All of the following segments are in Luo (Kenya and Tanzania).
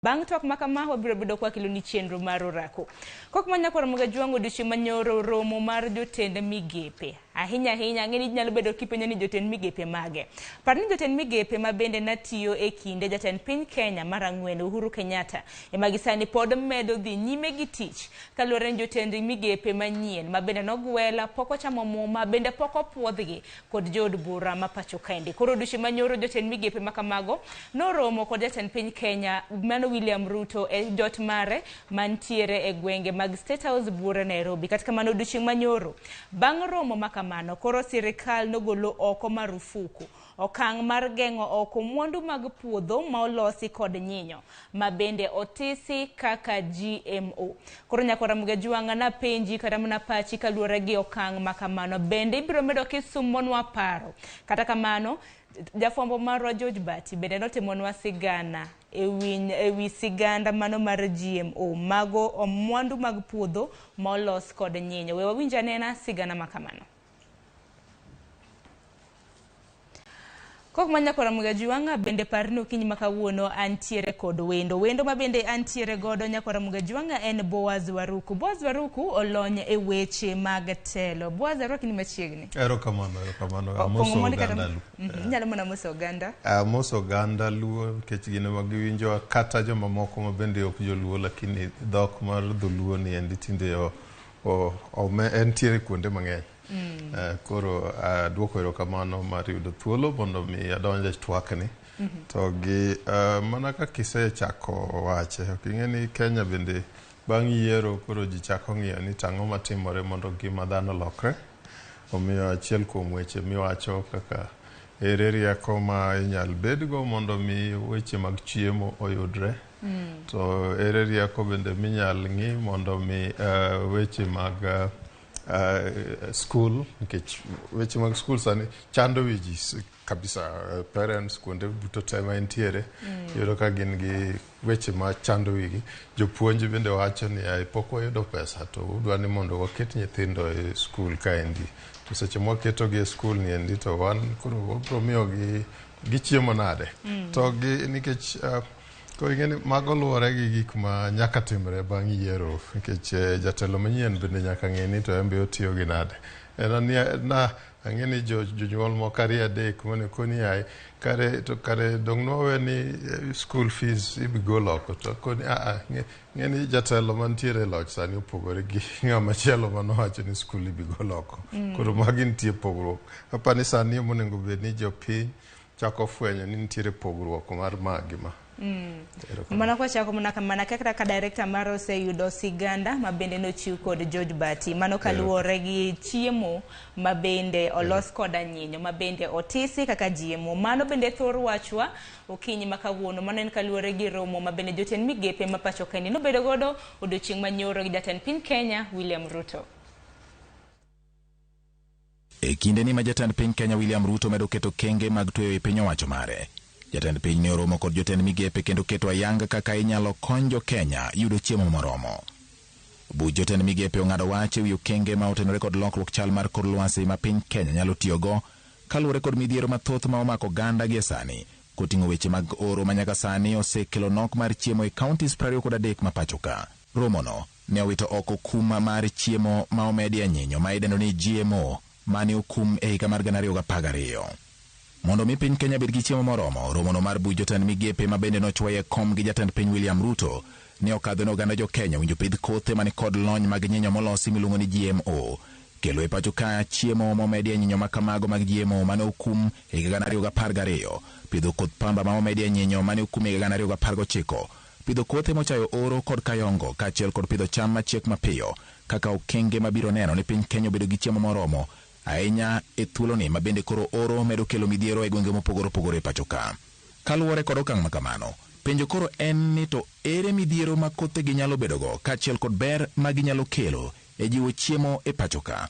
Bang tok makama wabiro bedo kwa kiloni chenro mar orako. Kok manya kwa Ramogi Juango dishi manyoro romo mar jotend migepe. Ahinya ng'eni nyalo bedo kipenjo ni jotend migepe mage. Parni jotend migepe mabende natiyo e kinde jatend piny Kenya mar ang'wen Uhuru Kenyatta magisani pod medo dhi nyime gi tich kaluwore ni jotend migepe manyien mabende nogwela poko chamo muma bende poko puodhgi kod jood bura ma pacho kaendi. Koro dishi manyoro jotend migepe makamago noromo kod jatend piny Kenya William Ruto e dot mare mantiere e gwenge mag State House bura Nairobi. Katika mano dishi manyoro bang romo makamano koro sirikal nogolo oko marufuku okang mar gengo oko mwandu mag puodho ma olosi kod nyinyo mabende otisi kaka GMO. Koro nyakwa Ramogi Juango na penji kata mna pachi kaluwore gi okang makamano bende ibiro medo kisumonwa paro. Kata kamano jafwambo marwa George Bati bende notimonwa sigana ewi siganda mano mar GMO mago mwandu mag puodho ma olos kod nyinyo. We wawinja nena sigana makamano. Kok manya kwa Ramogi Juango bende parno kinyi makawuono antiere kod wendo mabende antiere godo nyakwa Ramogi Juango en Boaz Waruku. Boaz Waruku olony e weche mag telo. Boaz Waruku ni machiegni. Erokamano amoso oganda lu. Nyalo mana moso oganda. Amoso oganda lu kech gine magiwinjo kata joma moko mabende ok joluo lakini dhok mar dholuo ni endi tinde entiere kuonde mang'eny. Koro duoko erokamano mar yudo thuolo mondo mi adonje twakni. To gi mana ka kisechako wache oking'eni Kenya bende bang' yiero koro ji chako ng'iyo ni tang'o matimore mondo ngima dhano lokre. Omiyo achiel kuom weche miwacho kaka ere rieko ma inyal bedgo mondo mi weche mag chiemo oyudre. To ere rieko bende minyal ng'i mondo mi weche mag school, nikech weche mag school sani chando wiji kabisa. Parents kuonde buto tema entiere yudo ka gin gi weche ma chando wigi. Jopuonj bende wacho ni pok wayudo pesa to udwa ni mondo waket nyithindo e school kaendi. To seche mwaketo gi e school ni endi to wan koro wabro miyo gi chiemo nade. To gi nikech ko ing'eni mago luwore gi gik ma nyaka timre bang' yiero nikech jatelo manyien bende nyaka ng'eni to embe otiyo gi nade. Na ang'eni jonyuol moko ariyo adek mane koni ai kare dong' nwawe ni school fees ibigol oko to koni ng'eni jatelo mantiere loch sani opogore gi ng'ama chielo manowacho ni school ibigol oko. Koro magi nitie pogruok. Apani sani monego bed ni jopiny chako fwenyo ni nitiere pogruok mar magi ma. Mana kwa chako mana kaka director mar oseyudo siganda mabende nochiw kod George Bati mano kaluwore gi chiemo mabende olos kod nyinyo mabende otisi kaka GMO. Mano bende thor wachwa okinyi makawuono mano en kaluwore gi romo mabende jotend migepe ma pacho kaendi nobedo godo odiochieng' manyoro gi jatend piny Kenya William Ruto. E kinde ni ma jatend piny Kenya William Ruto medo keto kenge mag tweyo e piny owacho mare. Jatend piny ne oromo kod jotend migepe kendo keto ayanga kaka inyalo konyo Kenya yudo chiemo moromo. Buch jotend migepe ong'ado wach ewi okenge ma otenore kod lokruok chal mar kor lwasi ma piny Kenya nyalo tiyogo kaluwore kod midhiero mathoth ma omako oganda gi sani koting'o weche mag oro ma nyaka sani osekelo nok mar chiemo e kauntis 23 ma pacho ka. Romono ne owito oko kum mar chiemo ma omedi nyinyo ma idendo ni GMO mane okum e higa mar 2012. Mondo mi piny Kenya bed gi chiemo moromo, romono mar buch jotend migepe ma bende nochwoye kom gi jatend piny William Ruto ne okadho ne oganda jo Kenya winjo pidh kothe mani kod lony mag nyinyo molosi miluongo ni GMO. Kelo e pacho ka chiemo momedi nyinyo ma kamago mag GMO mane okum e higa 2012, pidho koth pamba ma omedi nyinyo mane okum e higa 2019, pidho kothe mochayo oro kod kayongo kaachiel kod pidho cham machiek mapiyo kaka okenge mabiro neno ni piny Kenya bedo gi chiemo moromo ahinya e thuolo ni mabende koro oro medo kelo midhiero e gwenge mopogore opogore e pacho ka. Kaluwore kod okang' makamano, penjo koro en ni to ere midhiero ma kothe gi nyalo bedogo kaachiel kod ber ma ginyalo kelo e jiwo chiemo e pacho ka.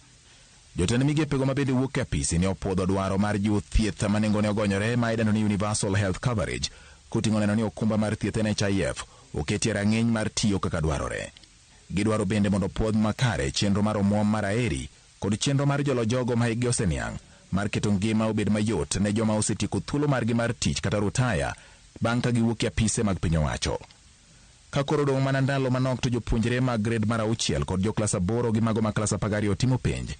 Jotend migepego mabende wuok e apisi ne opwodho dwaro mar jiwo thieth ma nengone ogonyore ma idendo ni Universal Health Coverage koting'o neno ni okumba mar thieth NHIF oketie rang'iny mar tiyo kaka dwarore. Gidwaro bende mondo puodh makare chenro mar omwom mar aheri kod chenro mar jolo jogo ma higi oseniang' mar keto ngima obed mayot ne joma osetieko thuolo margi mar tich kata rutaya bang' ka giwuok e apise mag piny owacho. Ka koro dong' mana ndalo manok to jopuonjre mag grade mar 6 kod joklas 8 gi mago ma klas 12 timo penj.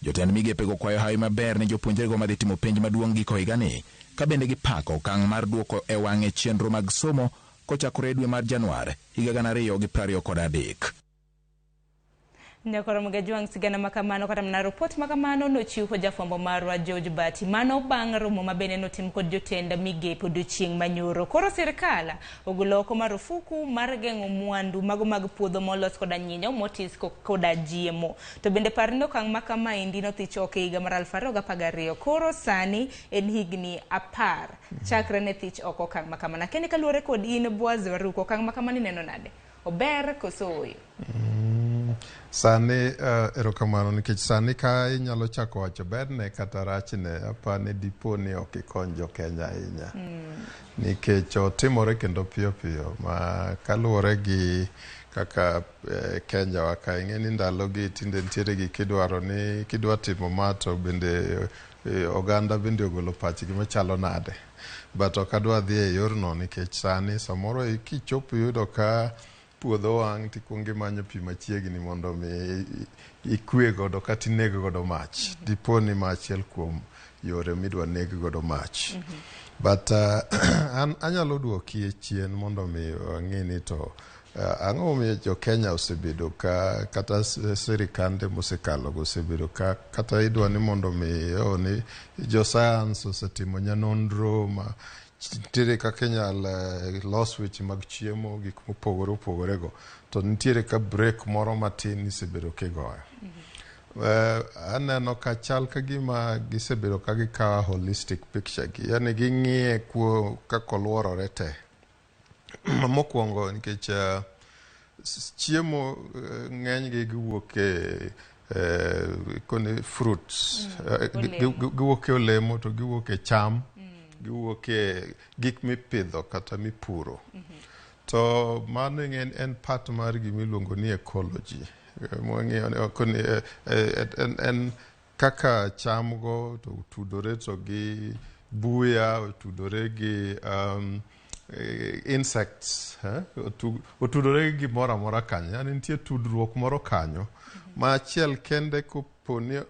Jotend migepe go kwayo hawi maber ne jopuonjre go madhi timo penj maduong' giko higani, ka bende gipako okang' mar duoko e wang'e chenro mag somo kochakore dwe mar Januar 2023. Nyakoro mgajwang sigana makamano kata mna report makamano nochiw ko jafwambo marwa George Bati mano bang' romo mabene notim kod jotend migepe odiochieng' manyoro. Koro sirkal ogolo oko marufuku mar geng'o mwandu mago mag puodho molos koda nyinyo motis koda GMO. To bende parno okang' makama indi nothich oko higa mar 2012. Koro sani en higni 10 chakre ne thich oko okang' makamana. Kende kaluwore kod in Boaz Waruko okang' makamani neno nade? Ober koso oyo? Sani erokamano nikech sani ka inyalo chako wacho berne kata rachne apani dipo ni ok ikonjo Kenya ahinya. Nikech otimore kendo piyo piyo ma kaluwore gi kaka Kenya waka ing'eni ndalogi tinde ntiere gi kidwa timo mato bende oganda bende ogolo pachgi machalo nade. But ok adwa dhi e yorno nikech sani samoro kichopo yudo ka puodho wang' tikwongi manyo pi machiegni mondo mi ikwe godo kata ineg godo mach. Dipo ni machiel kuom yore midwa neg godo mach. But anyalo duoki chien mondo mi ang'eni to ang'o mi jo Kenya osebedo ka kata sirikande mosekalo osebedo ka kata idwa ni mondo mi ni jo science osetimo nyanonro ma nitiere ka Kenya los weche mag chiemo gik mopogore go to nitiere ka break moro matin isebedo kigoyo. Aneno ka chal ka gima gisebedo ka gikawa holistic picture gi, yani ging'iye kako luorore te. Mokwongo nikech chiemo ng'eny gi giwuok kone fruits, giwuok olemo to giwuok cham, giwuok gik mipidho kata mipuro. To mano en part mar gimiluongo ni ecology. En kaka cham go to utudore to gi buya, utudore gi insects, utudore gi gimoro amora kanyo. Yani nitie tudruok moro kanyo ma achiel kende koponi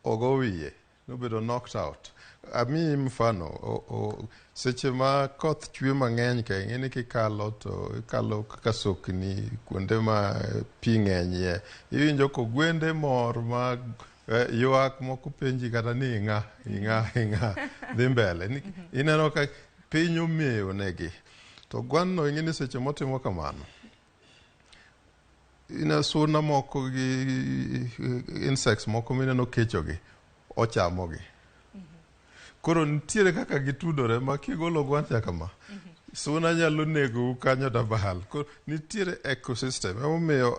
ogo wiye nobedo knocked out. Ami mfano seche ma koth chwe mang'eny ka ing'eni kikalo to ikalo kaka sokni kuonde ma pi ng'enyie, iwinjo ko gwende mor ma ywak moko penji kata ni ing'a dhi mbele. Ineno ka piny omeyo negi. To gwano ing'eni seche motimo kamano, ina suna moko gi insects moko mineno kechogi ochamogi. Koro nitiere kaka gitudore ma kigolo gwancha kama suna nyalo nego kanyo dabahal. Koro nitiere ecosystem. Emomiyo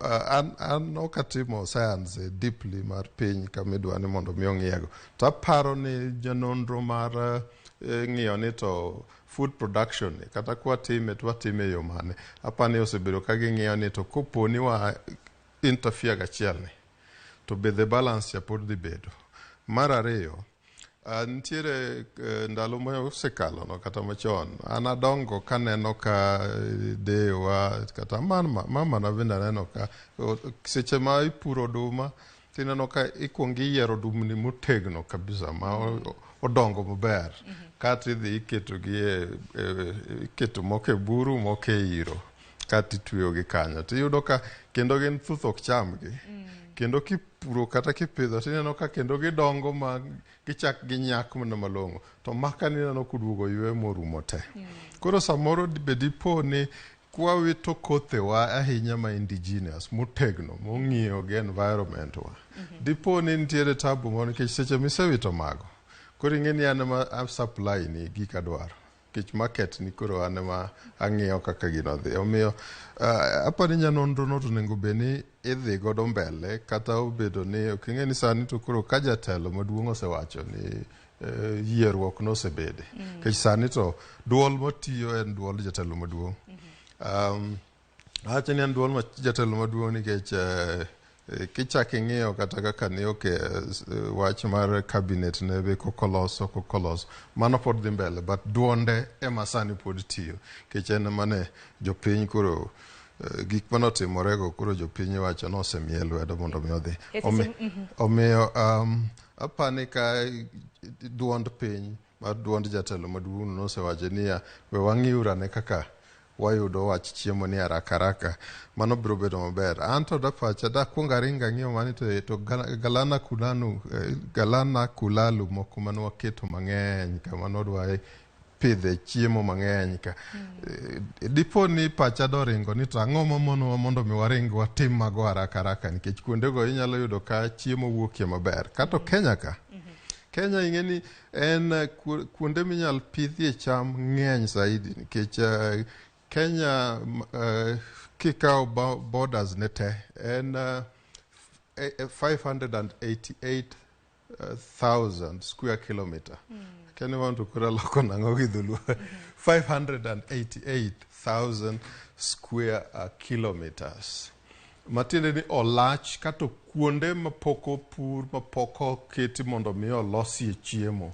an okatimo science deeply mar piny kamidwa ni mondo mi ong'iego. To aparo ni janonro mar ng'iyo ni to food production kata kwatime yo mane. Apani osebedo ka ging'iyo ni to koponi wa interfere gachiel ni to be the balance ya pod dhi bedo. Mar ariyo, nitiere ndalo ma osekalo no kata machon an adongo kaneno ka dewa kata mama na bende neno ka seche ma ipuro oduma tineno ka ikwongi yiero odumni motegno kabisa ma odongo maber kata idhi iketo moko e buru moko e iro kata itweyo gi kanyo tiyudo ka kendo gin thuth ok chamgi. Kendo kipuro kata kipidho tineno ka kendo gidongo ma gichak ginyak mana malong'o to maka nineno kuduogo ywe morumo te. Koro samoro dipo ni kwawito kothewa ahinya ma indigenous motegno mong'iyo gi environment wa. Dipo ni nitiere tabu moro nikech seche misewito mago koro ing'eni an ma supply ni gik adwaro. Kich market ni koro ane ma ang'iyo kaka gino dhi. Omiyo apani nyanonro no to nengo beni idhi godo mbele kata obedo ni ok ing'eni sani to koro ka jatelo maduong' osewacho ni yierruok no osebede. Kech sani to duol matiyo en duol jatelo maduong'. Acha ni en duol jatelo maduong' nikech kichak ing'iyo kata kaka ne wach mar cabinet ne be kokoloso mano pod dhi mbele, but duonde ema sani pod tiyo kech en mane jopiny koro gik manotimorego koro jopiny wacho nosemie lwedo mondo mi odhi omiyo apani ka duond piny mar duond jatelo maduong' nosewacho niya we wang'iurane kaka wayudo wach chiemo ni haraka mano biro bedo maber. Anto da pacha da kuonga ringa ng'iyo mani to galana kulalu moko mano waketo mang'eny kama nodwa pidhe chiemo mang'eny ka dipo ni pacha doringo ni to ang'o mamonowa mondo mi waring watim mago haraka nikech kuondego inyalo yudo ka chiemo wuokie maber kato Kenya ka Kenya ing'eni en kuonde minyal pidhie cham ng'eny zaidi nikech Kenya kikawo borders ne te en 588,000 square kilometer. Can you want to kura loko nango gi dholuo 588,000 square kilometers. Matiende ni olach kato kuonde mapoko pur mapoko keti mondo mi olosie chiemo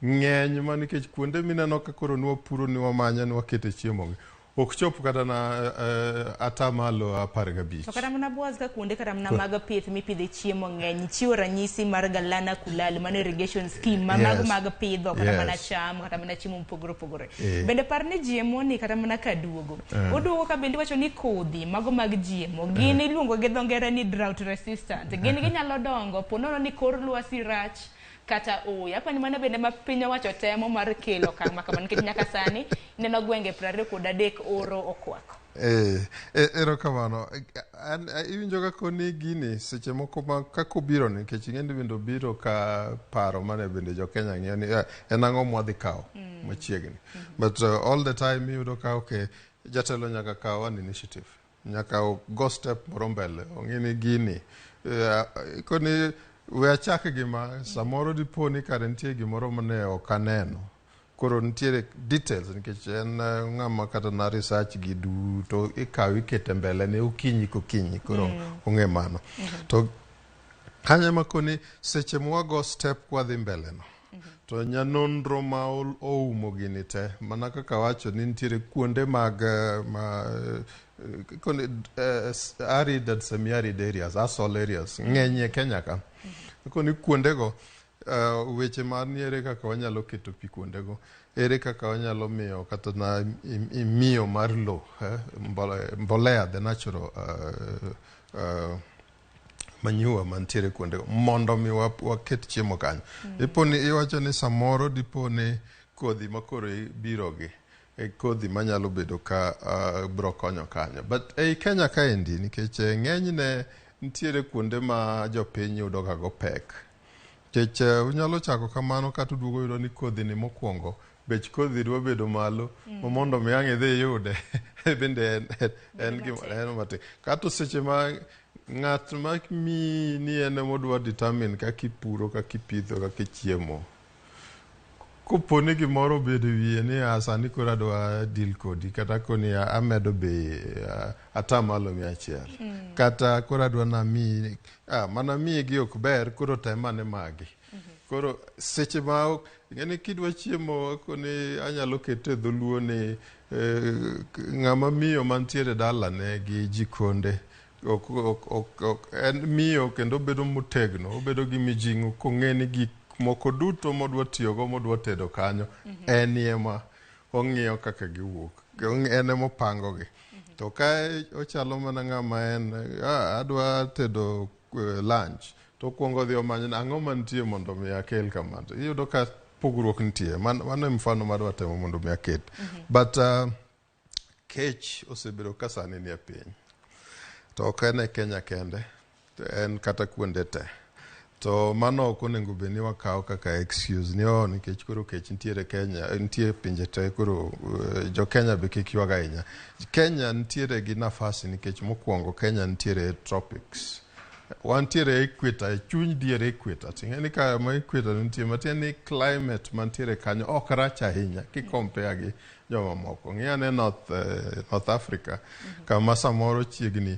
ng'eny ma nikech kuonde mineno ka koro ni wapuro ni wamanya ni wakete chiemo ok chop kata na atamalo 15. To kata mana Boaz ka kuonde kata mana mag pith mipidhe chiemo ng'eny chiwo ranyisi mar galana kulal mano irrigation scheme mag pidho kata mana cham kata mana chiemo mopogore bende par ni jiemo ni kata mana kaduogo oduogo ka bende wacho ni kodhi mago mag jiemo gin iluongo gi dho ngere ni drought resistant gin ginyalo dongo ponono ni kor lwasi rach kata apani mana bende ma piny owacho temo mar kelo kama nikech nyaka sani neno gwenge 23 oro okwako. Ero kamano iwinjo ka koni gini seche moko ma kako biro nikech ng'ende bende biro ka paro mane bende jo Kenya ng'iyo ni en ang'o mwadhi kawo machiegni but all the time iyudo ka jatelo nyaka kawo an initiative nyaka go step moro mbele ong'ini gini koni we achak gima samoro dipo ni kare nitie gimoro mane ok aneno koro nitiere details nikech en ng'ama kata na research gi duto ikawo ikete mbele ne okinyi koro ong'e mano to kanya makoni seche mwago step kwadhi mbele no to nyanonro ma oumo gini te mana kaka wacho ni nitiere kuonde mag arid and semi-arid areas, asol areas ng'enye Kenya ka koni kuondego weche mar niere kaka wanyalo keto pi kuondego ere kaka wanyalo miyo kata na miyo mar lo mbolea the natural manure mantiere kuondego mondo mi waket chiemo kanyo iponi iwacho ni samoro diponi kodhi makoro birogi kodhi manyalo bedo ka bro konyo kanyo but ei Kenya kaendi nikech ng'enyne nitiere kuonde ma jopiny yudo kago pek kech unyalo chako kamano kata uduogo yudo ni kodhi ni mokwongo bech kodhi dwa bedo malo mondo mi ang' idhi yude bende en gima mate kato seche ma ng'at ma mi ni en modwa determine kaka ipuro kaka ipitho kaka chiemo koponi gimoro bedo wiye ni sani koro adwa deal kodi kata koni amedo be atamalo 100 kata koro adwa na mi mana mi gi ok ber koro temane magi koro seche ma ng'eni kidwa chiemo koni anyalo kete dholuo ni ng'ama miyo mantiere dalane gi jikonde en miyo kendo bedo motegno obedo gi mijing'o kong'eni gik moko duto modwa tiyogo modwa tedo kanyo en ema ong'iyo kaka giwuok en ema opangogi to ka ochalo mana ng'ama en adwa tedo lunch to kuongo dhi omany ang'o mantie mondo mi akel kamano iyudo ka pogruok nitie mano mfano madwa temo mondo mi aket but kech osebedo ka sani ni e piny to ok en e Kenya kende en kata kuonde te to mano ok onego bed ni wakawo kaka excuse ni nikech koro kech nitiere Kenya nitie pinje te koro jo Kenya be kik ywaga ahinya Kenya nitiere gi nafasi nikech mokwongo Kenya nitiere tropics wantiere equator chuny diere equator ting'eni ka ma equator nitie matiende ni climate mantiere kanyo ok rach ahinya kikompare gi joma moko ng'iyane North Africa kama samoro chiegni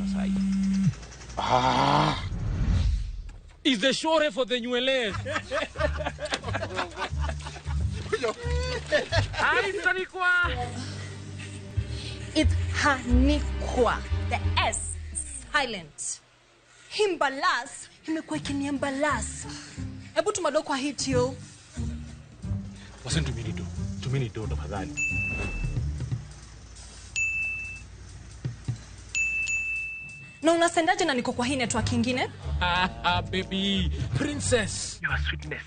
Masai. Is the shore for the nywele. It's Hanikwa. The S is silent. Himbalas. Imekuwa ikiniambalas. Hebu tumado kwa hit yo. Wasn't too many do tafadhali. Na unasendaje na niko kwa hii network ingine? Baby, princess. Your sweetness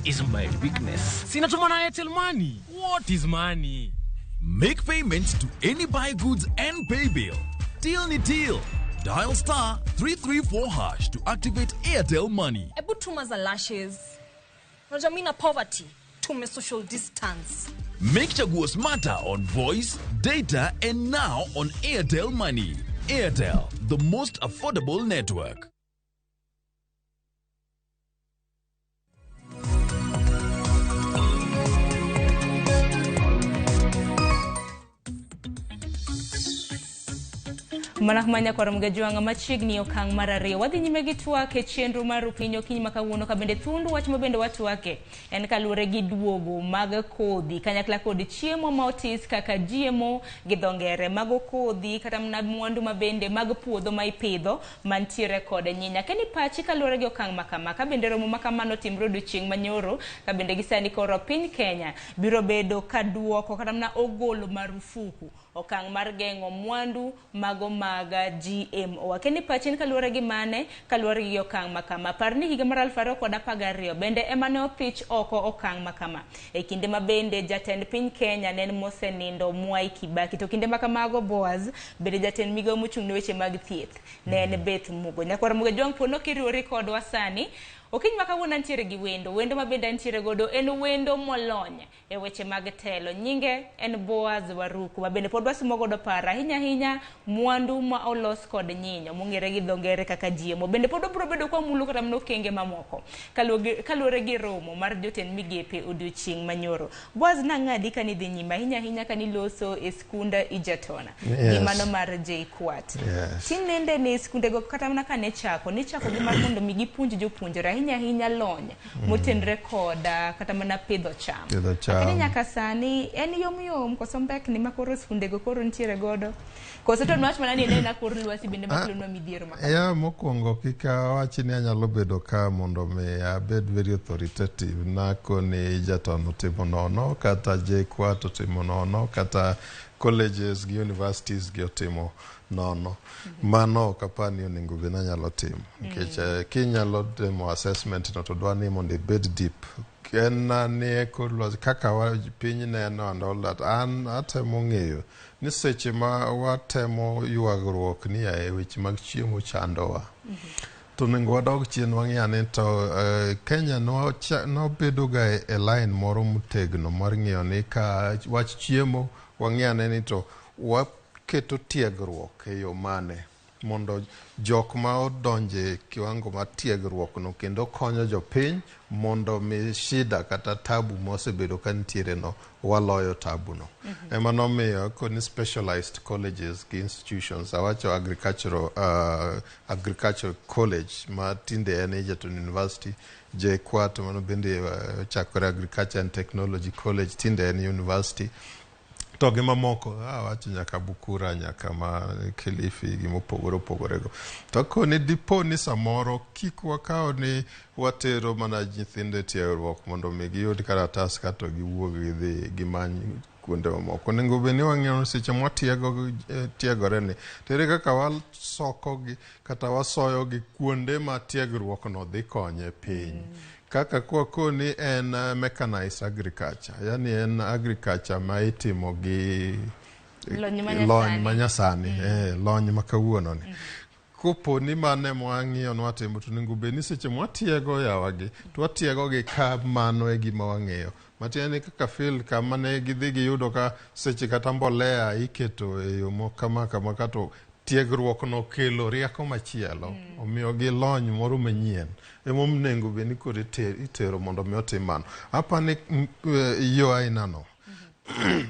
is my weakness. Sinatuma na Airtel money. What is money? Make payments to any buy goods and pay bill. Till ni till. Dial *334# to activate Airtel Money. Hebu tuma za lashes. Unajua mimi na poverty. Tume social distance. Make chaguo smarter on voice, data, and now on Airtel Money. Airtel, the most affordable network. Manahmanya kwa Ramogi Juanga machigni okang marariyo. Wadhi nyime gi twak e chenro mar piny okinyi makawuono ka bende thundu wach mabende watwake. En kaluwore gi duogo mag kodhi kanyakla kod chiemo ma otis kaka GMO gi dho ngere mago kodhi kata mna mwandu mabende mag puodho ma ipidho mantiere kod nyinya. Keni pachi kaluwore gi okang makama ka bende romo makamano timre odiochieng' manyoro ka bende gisani koro piny Kenya biro bedo ka duoko kata mna ogolo marufuku okang mar geng'o mwandu mago maga GMO. Akeni pachin kaluwore gi mane kaluwore gi okang makama. Parni higa mar 2012 bende emane othich oko okang makama. E kinde ma bende jatend piny Kenya nen mosenindo Mwai Kibaki. To kinde makamago Boaz bende jatend migao mochung' ne weche mag thieth nen Beth Mugo. Nyakwar Ramogi Juang pono kiriwore kod wasani. Okinyi makawuono ntiere gi wendo mabende ntiere godo en wendo molony e weche mag telo. Nyinge en Boaz Waruku mabende pod wasimo godo para hinya mwandu ma olos kod nyinyo mong'ere gi dho ngere kaka GMO. Bende pod obro bedo kwa mulo kata mno kenge mamoko kaluwore gi romo mar jotend migepe odiochieng' manyoro. Boaz nang'adi ka ni dhi nyime hinya ka ni loso e skunda Ijatona gi mano mar JKUAT. Tinende ni skunde go kata mna ka ne chako gi mar mondo mi gipuonj jopuonjre hinya lony motenre koda kata mana pidho cham. Lakini nyaka sani en yom koso mbek ni makoro skunde go koro ntiere godo. Koso to nwach manani ne na kor lwasi bende makelo midhiero makama. Ya mokwongo kika wachi ni anyalo bedo ka mondo me abed very authoritative nako ni Ijatona timo nono kata JKUAT timo nono kata colleges gi universities gi otimo nono. Mano kapani oningo bina nyalo timo. Kinyalo timo assessment no to dwani mondo bed deep. Kena ni kurwa kaka wa piny neno and all that. An atemo ng'eyo ni seche ma watemo yuagruok ni e weche mag chiemo chandowa. To nengo wadog chien wang'iyane to Kenya no bedo ga e line moro motegno mar ng'iyo ni ka wach chiemo wang'iyane ni to waketo tiegruok e yo mane mondo jok ma odonje kiwango mar tiegruok no kendo konyo jopiny mondo mi shida kata tabu mosebedo ka ntiere no waloyo tabu no. Ema nomiyo koni specialized colleges ki institutions awacho agricultural college ma tinde en Egerton University, JKUAT mano bende chakore agriculture and technology college tinde en university. To gi mamoko wacho nyaka Bukura nyaka ma Kilifi gi mopogore go. To koni dipo ni samoro kik wakao ni watero mana nyithinde tiegruok mondo mi giyud karatas kato giwuog gidhi gimany kuonde mamoko. Nengo beni wang'eyo seche tiegore ni tere kaka wasoko gi kata wasoyo gi kuonde ma tiegruok no dhi konye piny. Kaka kwa koni en mechanized agriculture, yani en agriculture ma itimo gi lony manyasani, lony makawuono ni. Kopo ni mane mwang'iyo nwatimo to nengo beni seche mwatiego yawagi, to watiego gi ka mano e gima wang'eyo. Matieni kaka fil kama ne gidhi giyudo ka seche kata mbolea iketo e yo kama kato tiegruok no kelo rieko machielo omiyo gi lony moro manyien emom nengo beni kod itero mondo mi otim mano. Apani yo aina no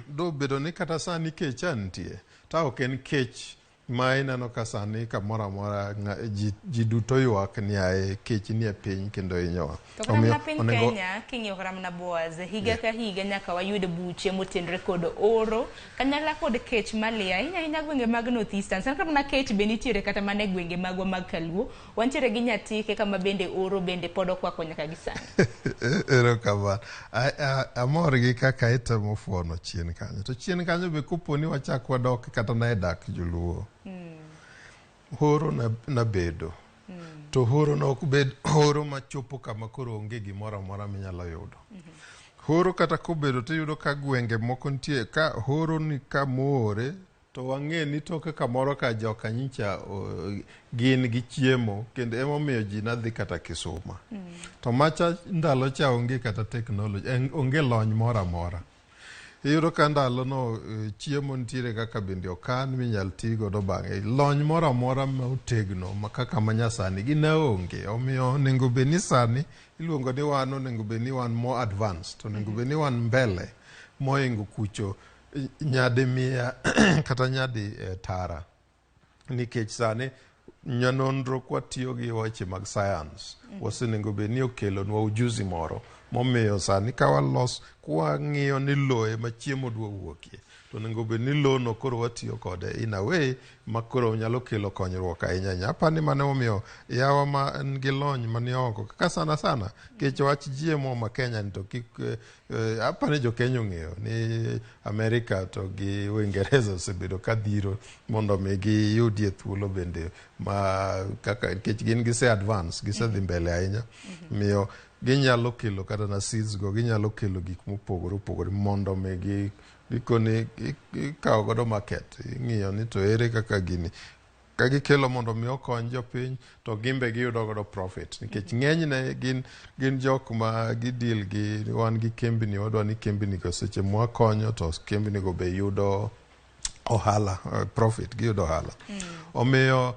do bedo ni kata sani kech antie ta ok en kech ma ineno ka sani kamoro amora ji duto ywak ni ae kech ni e piny kendo inyowa. To kata mana piny Kenya king'iyo kata mana Boaz higa ka higa nyaka wayud buche motenore kod oro kanyakla kod kech malia ahinya gwenge mag North Eastern. San kata mana kech be nitiere kata mana e gwenge magwa mag Kaluo. Wantiere gi Nyatike kama bende oro bende pod okwako nyaka gi sani. Erokamano. Amor gi kaka itemo fuono chien kanyo. To chien kanyo be kopo ni wachak wadok kata na e dak joluo. Horo na bedo. To horo na ok bed horo machopo kama koro onge gimoro amora minyalo yudo. Horo kata kobedo to yudo ka gwenge moko nitie ka horo ni ka more to wang'e ni toke kamoro ka joka nyicha gin gi chiemo kendo emomiyo ji nadhi kata Kisuma. To macha ndalo cha onge kata technology, onge lony moro amora. Iyudo ka ndalo no chiemo nitiere kaka bende okan minyal ti godo bang'e. Lony moro amora ma otegno kaka manyasani gi ne onge. Omiyo onego bed ni sani iluongo ni wan onego bed ni wan more advanced. Onego bed ni wan mbele moingo kucho nyadi mia kata nyadi tara. Nikech sani nyanonro kwa tiyo gi weche mag science. Wasenego bed ni okelonwa ujuzi moro. Momiyo sani ka walos kwa ng'iyo ni loe ma chiemo dwa wuokie to nego bed ni lono koro watiyo kode in a way ma koro nyalo kelo konyruok ahinya. Apani mane omiyo yawa ma ngi lony mani oko kaka sana kech wach GMO ma Kenya to kik apani jo Kenya ng'eyo ni Amerika to gi Uingereza osebedo ka dhiro mondo mi gi yudie thuolo bende ma kaka kech gin gise advance gise dhi mbele ahinya miyo ginyalo kelo kata na seeds go ginyalo kelo gik mopogore mondo me gikoni ikaw godo market ng'iyo ni to ere kaka gini ka gikelo mondo mi okony jopiny to gimbe giyudo godo profit nikech ng'enyne gin jok ma gidil gi wan gi kembni wadwa ni kembni go seche mwakonyo to kembni go be yudo ohala profit giyudo ohala omiyo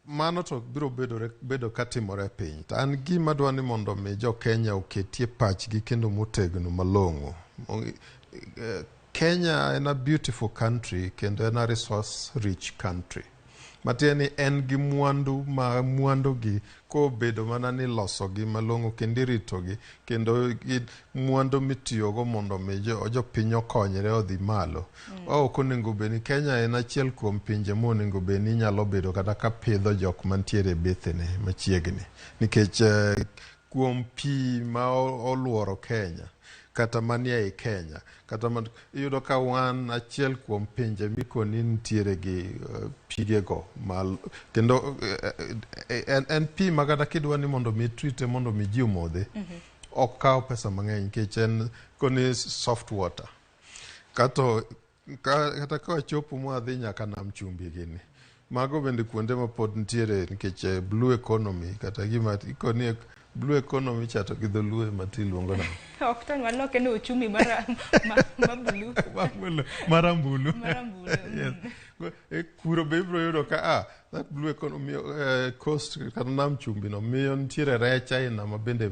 mano to biro bedo katimore piny. To an gima dwa ni mondo mi jo Kenya oketie pachgi kendo motegno malong'o. Kenya is a beautiful country kendo en a resource rich country. Matieni en gi mwandu gi ko bedo mana ni loso gi malong'o kendo rito gi kendo mwandu mitiyo go mondo mi jo piny okonyre odhi malo. Ok onego bed ni Kenya en achiel kuom pinje monego bed ni nyalo bedo kata ka pidho jok mantiere bethene machiegni nikech kuom pi ma oluoro Kenya kata manie Kenya kata iyudo ka wan achiel kuom pinje mikoni nitiere gi pigego kendo en pi magata kidwa ni mondo mi trite mondo mi ji omodhe ok kawo pesa mang'eny nikech en koni soft water kata ka chopo mwadhi nyaka nam chumbi gini mago bende kuonde ma pod nitiere nikech blue economy kata gima ikoni blue economy chato gi dholuo matiluongo na ok tan waloke no uchumi marambulu kuro be ibro yudo ka that blue economy coast kata nam chumbi no miyo nitiere rech aina mabende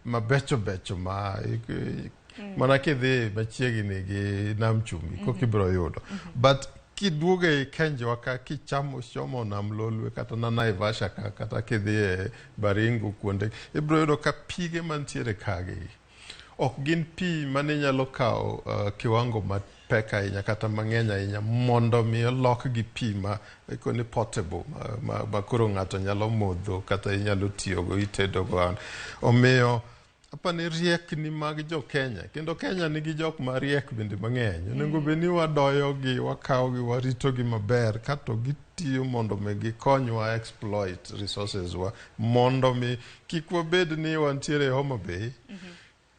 mabecho mana kidhi machiegni gi nam chumbi kokibro yudo but kiduoge Kenya waka kichamo shomo nam lolwe kata na Naivasha kata kidhi Baringo kuonde ibro yudo ka pige mantiere kage ok gin pi mane nyalo kawo kiwango mapek ahinya kata mang'eny ahinya mondo mi lok gi pi ma ikoni portable ma koro ng'ato nyalo modho kata inyalo tiyogo itedogo omiyo apani riekni mag jo Kenya kendo Kenya nigi jok ma riek bende mang'eny onego bed ni wadoyogi wakawogi waritogi maber kato gitiyo mondo mi gikonywa exploit resources wa mondo mi kik wabed ni wantiere Homa Bay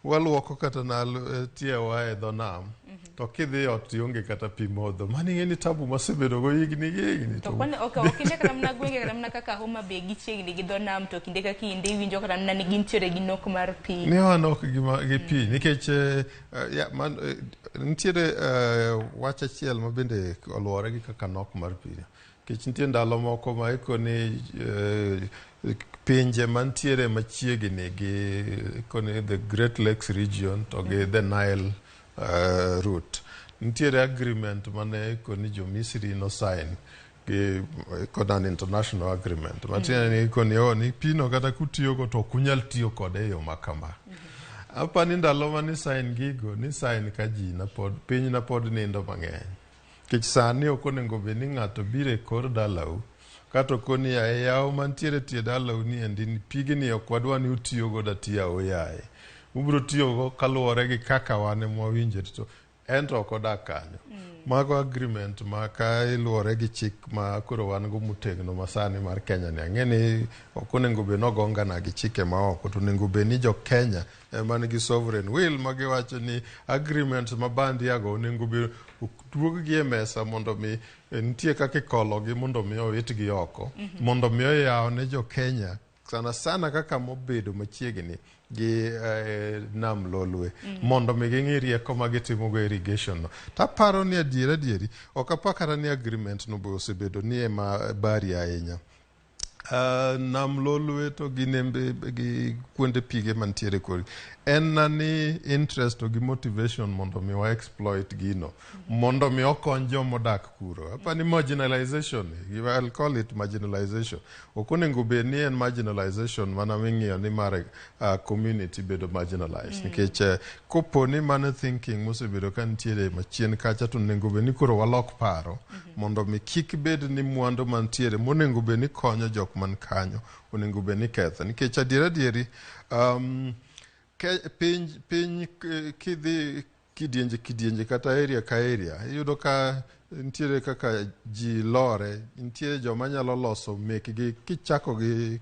waluoko kata na tiewa e dho nam to kidhi ot ionge kata pi modho mani ng'eni tabu masebedo go higni to kinde kata mna gwenge kata mna kaka Homa Bay gichiegni gi dho nam to kinde ka kinde iwinjo kata mna ni gintiere gi nok mar pi ne wanok gi pi nikech nitiere wach achiel ma bende oluwore gi kaka nok mar pi nikech nitie ndalo moko ma ikoni pinje mantiere machiegni gi the Great Lakes region to gi the Nile route nitiere agreement mane koni jo Misri no sign kod an international agreement matiende ni koni ni pino kata kutiyogo to kunyal tiyo kode yo makama. Apa ni ndalo mani sign gigo ni sign ka ji na pod piny na pod nindo mang'eny. Kich sani okonego bed ni ng'ato bire kor dalau kato koni ya yaw mantiere tie dalau ni endi pigni ok wadwa ni utiyogo da tiyawo yaye. Ubro tiyogo kaluwore gi kaka wane mwawinje to ento okodak kanyo. Mago agreement ma ka iluwore gi chik ma koro wan go mutegno masani mar Kenya ni ang'eni okonego bed nogongana gi chike ma oko to onego bed ni jo Kenya man gi sovereign will ma giwacho ni agreement ma bandi yago onego bed duog gi e mesa mondo mi nitie kaka ikologi mondo mi owitgi oko mondo mi oyaw ne jo Kenya sana kaka mobedo machiegni gi nam lolwe mondo mi ging'i rieko ma gitimo go irrigation no. Taparo ni adieri ok apakara ni agreement no bo osebedo ni ema bari ahinya. Nam lolwe to gi nembe gi kuonde pige mantiere kori en ni interest to gi motivation mondo mi wa exploit gino mondo mi okony jomodak kuro. Apa ni marginalization, I'll call it marginalization. Okonego bed ni en marginalization mana ming'iyo ni mare community bedo marginalized nikech kopo ni mane thinking mosebedo ka nitiere machien kacha to onego bed ni koro walok paro mondo mi kik bed ni mwandu mantiere monego bed ni konyo jok man kanyo onego bed ni ketho nikech adieri piny kidhi kidienje kata area ka area iyudo ka nitiere kaka ji lore nitiere joma nyalo loso mekgi kichako gi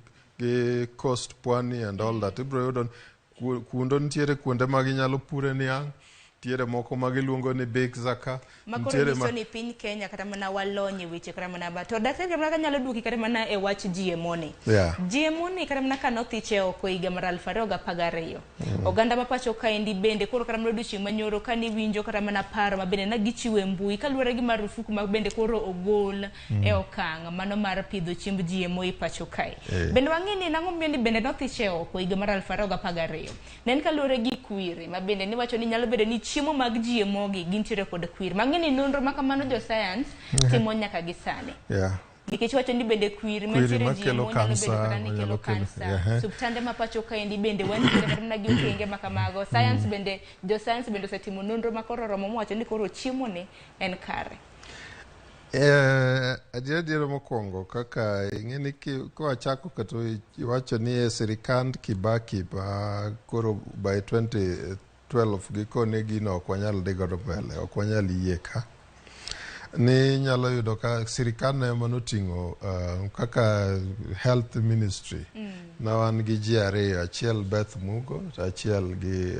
coast pwani and all that ibro yudo kundo nitiere kuonde ma ginyalo pure niang' nitiere moko ma giluongo ni big zaka nitiere ma ni piny Kenya kata mana walonye weche kata mana ba to daktari kama nyalo duoki kata mana e wach GMO ni GMO ni kata mana kano thiche oko higa mar 2012 oganda ma pacho kaendi bende koro kata mana odiochieng' manyoro kani winjo kata mana paro ma bende na gichiwe mbui kaluwore gi marufuku ma bende koro ogol e okang' mano mar pidho chiemb GMO i pacho kae bende wang'eni nang'o miyo ni bende no thiche oko higa mar 2012 nen kaluwore gi kwiri ma bende ni wacho ni nyalo bedo ni chiemo mag GMO gi gintiere kod kwiri mang'eni nonro ma kamano jo science timo nyaka gi sani nikech wacho ni bende kwiri mantiere GMO nyalo bedo kata ni kelo kansa subtande ma pacho kaendi bende wantiere kata mana gi okenge ma kamago science bende jo science bende osetimo nonro ma koro romo mowacho ni koro chiemo ni en kare. Adiera mokwongo kaka ing'eni kawachako kata iwacho ni sirikand Kibaki ba koro by 2012 gikone gino ok wanyal dhi godo mbele ok wanyal yie ka ni nyalo yudo ka sirikand ema noting'o kaka health ministry na wan gi ji ariyo achiel Beth Mugo to achiel gi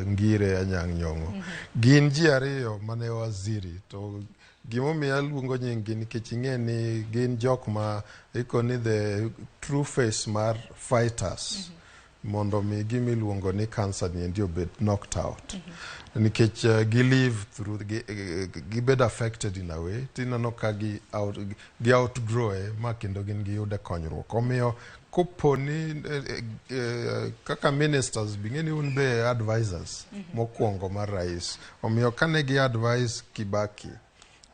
Ngire Anyang' Nyong'o gin ji ariyo mane waziri to gimomiyo aluongo nying-gi nikech ing'e ni gin jok ma ikoni the true face mar fighters mondo mi gimiluongo ni cancer ni endi obed knocked out nikech gi live through gibed affected in a way tinano ka gi outgrow ma kendo gin giyude konyruok omiyo koponi kaka ministers bing'eni un be advisors mokwongo mar rais omiyo kane gi advise Kibaki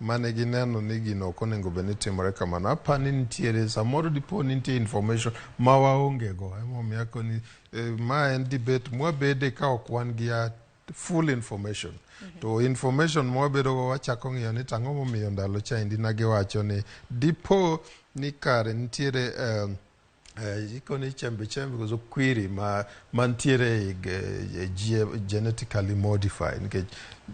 mane gineno ni gino ok onego bed ni timore kamano apani nitiere samoro dipo ni nitie information ma waonge go emomiyo koni ma en debate mwabede ka ok wan gi full information to information mwabedo go wachako ng'iyo ni tang'o momiyo ndalo chaindi na giwacho ni dipo ni kare nitiere ikoni chembe gozo kwiri mantiere genetically modified nikech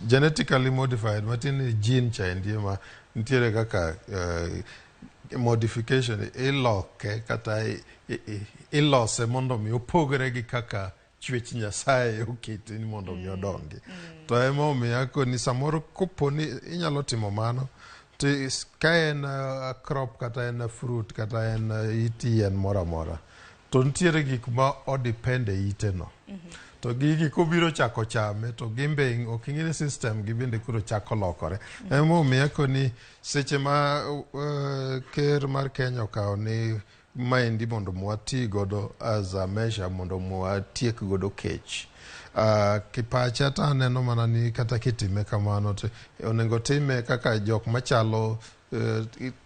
genetically modified matini gene chaindi ma nitiere kaka modification iloke kata ilose mondo mi opogre gi kaka chwech Nyasaye okete ni mondo mi odongi to emomiyo koni samoro koponi inyalo timo mano ka en crop kata en fruit kata en it yien moro amora to nitiere gik ma odepende ite no to gigi kobiro chako chame to gimbe ok ing'e system gi bende koro chako lokore emomiyo koni seche ma ker mar Kenya okawo ni maendi mondo mwati godo as a measure mondo mwatiek godo kech Kipacha ta aneno mana ni kata kitime kamano to onego time kaka jok machalo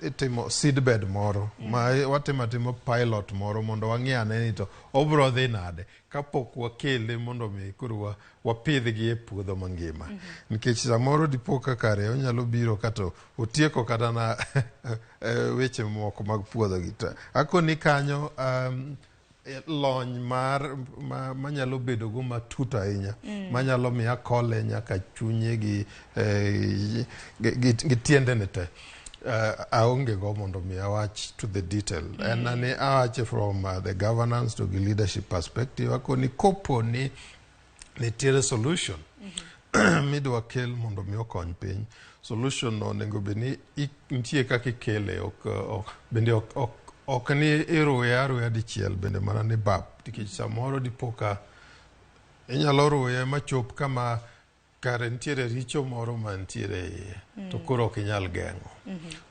itimo seedbed moro ma watimo pilot moro mondo wang'ane ni to obro dhi nade kapok wakele mondo mi kuru wapidhgi e puodho mangima nikech samoro dipo kare onyalo biro kata otieko kata na weche moko mag puodho gita akoni kanyo lony manyalo bedo go matut ahinya manyalo miya kole nyaka chunye gi tiendene te aonge go mondo mi awach to the detail and ani awache from the governance to the leadership perspective akoni kopo ni nitiere solution midwa kel mondo mi okony piny solution no nego beni nitie kaka ikele bende ok ni iruya dichiel bende mana ni bab tikech samoro dipoka inyalo ruye machop kama kare nitiere richo moro mantiere to koro ok inyal geng'o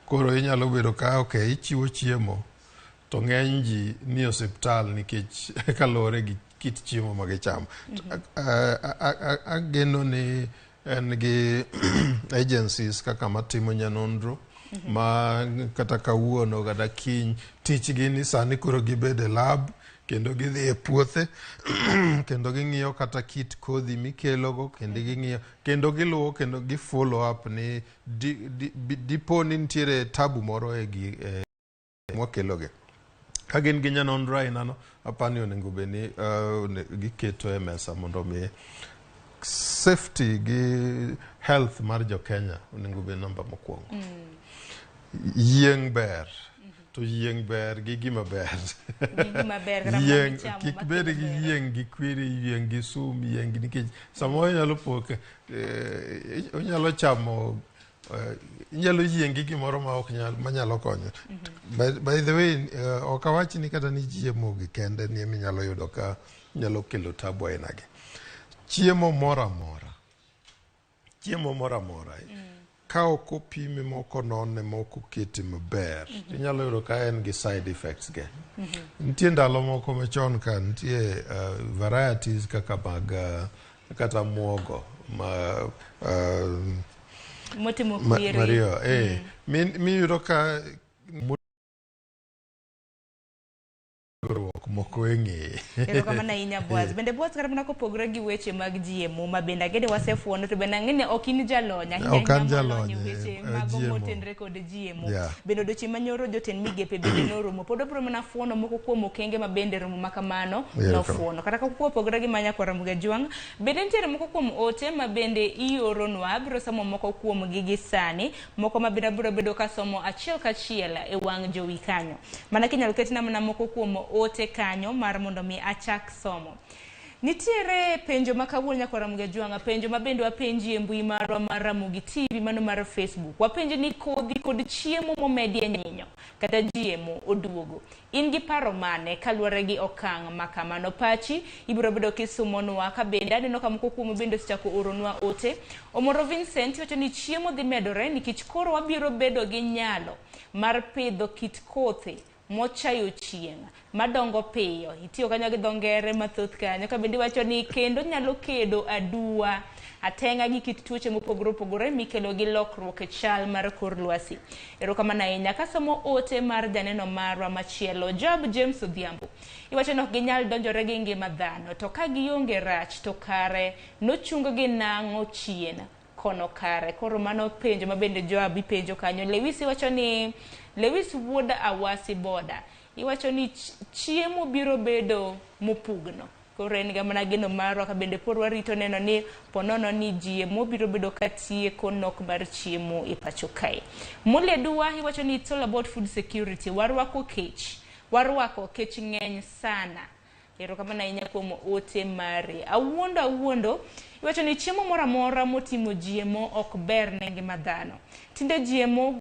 koro inyalo bedo ka ichiwo chiemo to ng'eny ji ni osiptal nikech kalore gi kit chiemo ma gichamo ageno ni en gi agencies kaka matimo nyanondro ma kata kawuono kata kiny tich gi ni sani koro gibede lab kendo gidhi e puothe kendo ging'iyo kata kit kodhi mikelogo kendo ging'iyo kendo giluwo kendo gi follow up ni dipo ni nitiere tabu moro e mwakeloge ka gin gi nyanondro ainano apani onego beni giketo e mesa mondo mi safety gi health mar jo Kenya onego be namba mokwongo yieng ber to yieng ber gi gima ber yieng kik bed gi yieng gi kwiri yieng gi sum yieng gi nikech samo nyalo poke onyalo chamo inyalo yiengi gimoro ma ok nyal manyalo konyo by the way ok awach ni kata ni chiemo gi kende ni minyalo yudo ka nyalo kelo tabu aina gi chiemo mora ka ok opime moko non moko kiti maber inyalo yudo ka en gi side effects ge nitie ndalo moko machon ka nitie varieties kaka mag kata muogo motimo kwiri Mario mi yudo ka moko eng'e ero kama na inya boaz bende boaz kata mana kopogre gi weche mag GMO ma bende agede wasefuono to bende ang'e ok in jalony ahinya weche mago motenre kod GMO bende odiochieng' manyoro jotend migepe bende noromo pod obro mana fuono moko kuom okenge ma bende romo makamano nofuono kata kopogre gi manya kwa Ramogi Jwang bende nitiere moko kuom ote ma bende ioronwa bro samo moko kuom gi sani moko ma bende bro bedo ka somo achiel kachiel e wang' jowi kanyo mana kinyalo ketina mana moko kuom ote kanyo mar mondo mi achak somo nitiere penjo makawuono nyako Ramogi Jwang penjo ma bende wapenji e mbui marwa mar Ramogi TV mano mar Facebook wapenji ni kodhi kod chiemo momedi e nyinyo kata GMO oduogo in gi paro mane kaluwore gi okang' makamano pachi ibiro bedo kisumonwa ka bende aneno ka moko kuom bende osechako oronwa ote Omoro Vincent wacho ni chiemo dhi medore nikech koro wabiro bedo gi nyalo mar pidho kit kothe mochayo chieng' madongo piyo itiyo kanyo gi dongere mathoth kanyo ka bende wacho ni kendo nyalo kedo aduwa atenga gi kit tuoche mopogore mikelo gi lokruok e chal mar kor lwasi ero kama na inya kasomo ote mar janeno marwa machielo Job James Odhiambo iwacho no ginyal donjore gi ngima dhano to ka gionge rach to kare nochung gi nang'o chien kono kare koro mano penjo ma bende Job penjo kanyo Lewis iwacho ni Lewis wuod Awasi Boda iwacho ni chiemo biro bedo mopugno koro en ga mana geno marwa ka bende por warito neno ni ponono ni GMO biro bedo katie konok mar chiemo e pacho kae Moleduwa iwacho ni it's all about food security warwako kech ng'eny sana ero kama na inya kuom ote mari awuondo iwacho ni chiemo mora motimo GMO ok ber ne ngima dhano tinde GMO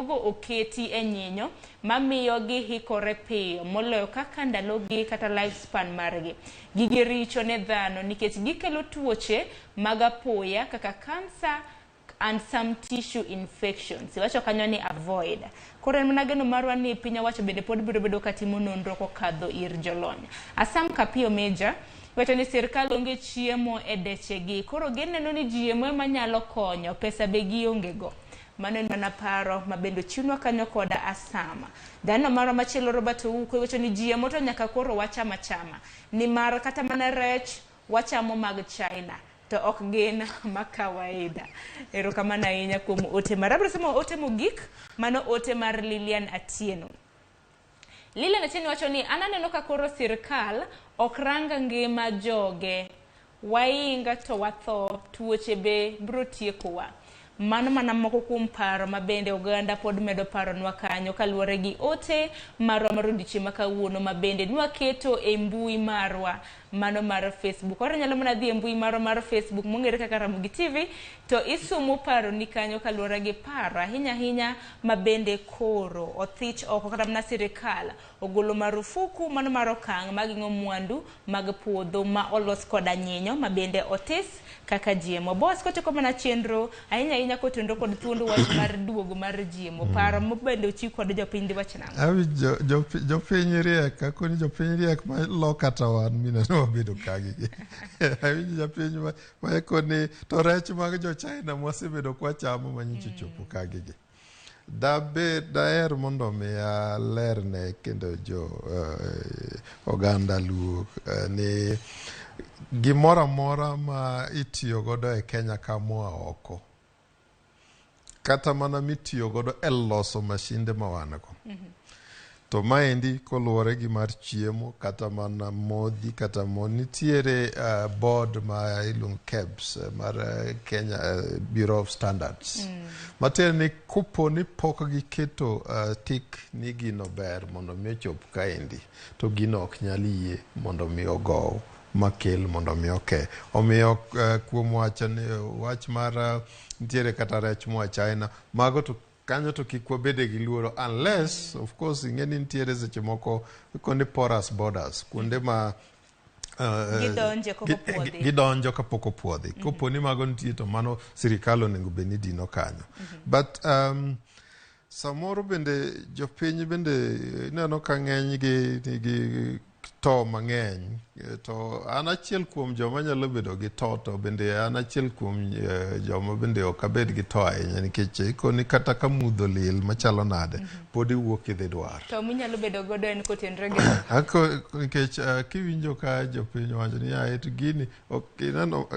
go oketi e nyinyo mamiyo gi hikore piyo moloyo kaka ndalogi kata lifespan margi gigi richo ne dhano nikech gikelo tuoche mag apoya kaka cancer and some tissue infections iwacho kanyo ni avoid koro en mana geno marwa ni piny owacho bende pod biro bedo katimo nonro kokadho ir jolony Asam Kapio Meja Wacho ni sirkal onge chiemo e dechegi, koro gineno ni GMO ema nyalo konyo, pesa be gionge go. Mano en mana paro mabende chinwa kanyo koda asama. Dhano maro machielo Robert Ouko wacho ni GMO to nyaka koro wachama chama. Ni mar kata mana rech wachamo mag China. To ok gin makawaida. Erokamano ahinya kuom ote mar. Abiro somo ote mogik, mano ote mar Lilian Atieno. Lilian Atieno wacho ni ananeno ka koro sirkal ok ranga ngima joge. Wainga to watho, tuoche be biro tiekowa. Mano mana moko kuom paro mabende oganda pod medo paro nwa kanyo kaluwore gi ote marwa mar odiochieng' ma kawuono mabende nwaketo e mbui marwa mano mar Facebook. Ora nyalo mana dhi e mbui marwa mar Facebook mong'ere kaka Ramogi TV to isumo paro ni kanyo kaluwore gi paro ahinya mabende koro othich oko kata mana sirkal ogolo marufuku mano mar okang' maging'o mwandu mag puodho ma olos koda nyinyo mabende otis kaka GMO. Boss kote ko mana chenro ahinya kotundo kod thuondo wach mar duogo mar GMO. Paro mabende ochiw kod jopiny di wach nang'o? Awi jopiny riek, akoni jopiny riek ma lokata wan mineno wabedo kagigi. Awi jopiny ma ekoni to rech mag jo China mwasebedo kwa chamo manyicho chopo kagigi. Daer mondo mi alerne kendo jo oganda Luo ni gimora mora ma itiyo godo e Kenya kamoa oko. Kata mana mitiyo godo e loso mashinde ma wanago. To maendi koluwore gi mar chiemo kata mana modhi kata nitiere board ma iluongo KEBS mar Kenya Bureau of Standards. Matiende ni kupo ni pok giketo tik ni gino ber mondo mi ochop kaendi to gino ok nyal yie mondo mi ogow makel mondo mi oke. Omiyo kuom wach mar nitiere kata rech moa China mago to kanyo to kik wabede gi luoro unless of course ing'eni nitiere seche moko kuonde porous borders kuonde ma gidonjo kapok opuodhi. Kopo ni mago nitie to mano sirikal onego bed ni dino kanyo. But samoro bende jopiny bende neno ka ng'eny gi to mang'eny to an achiel kuom joma nyalo bedo gi to bende an achiel kuom joma bende ok abed gi to ahinya nikech ikoni kata ka mudho lil machalo nade pod iwuok idhi dwar. To minyalo bedo godo en kotenre gi nikech kiwinjo ka jopiny wacho ni aet gini ineno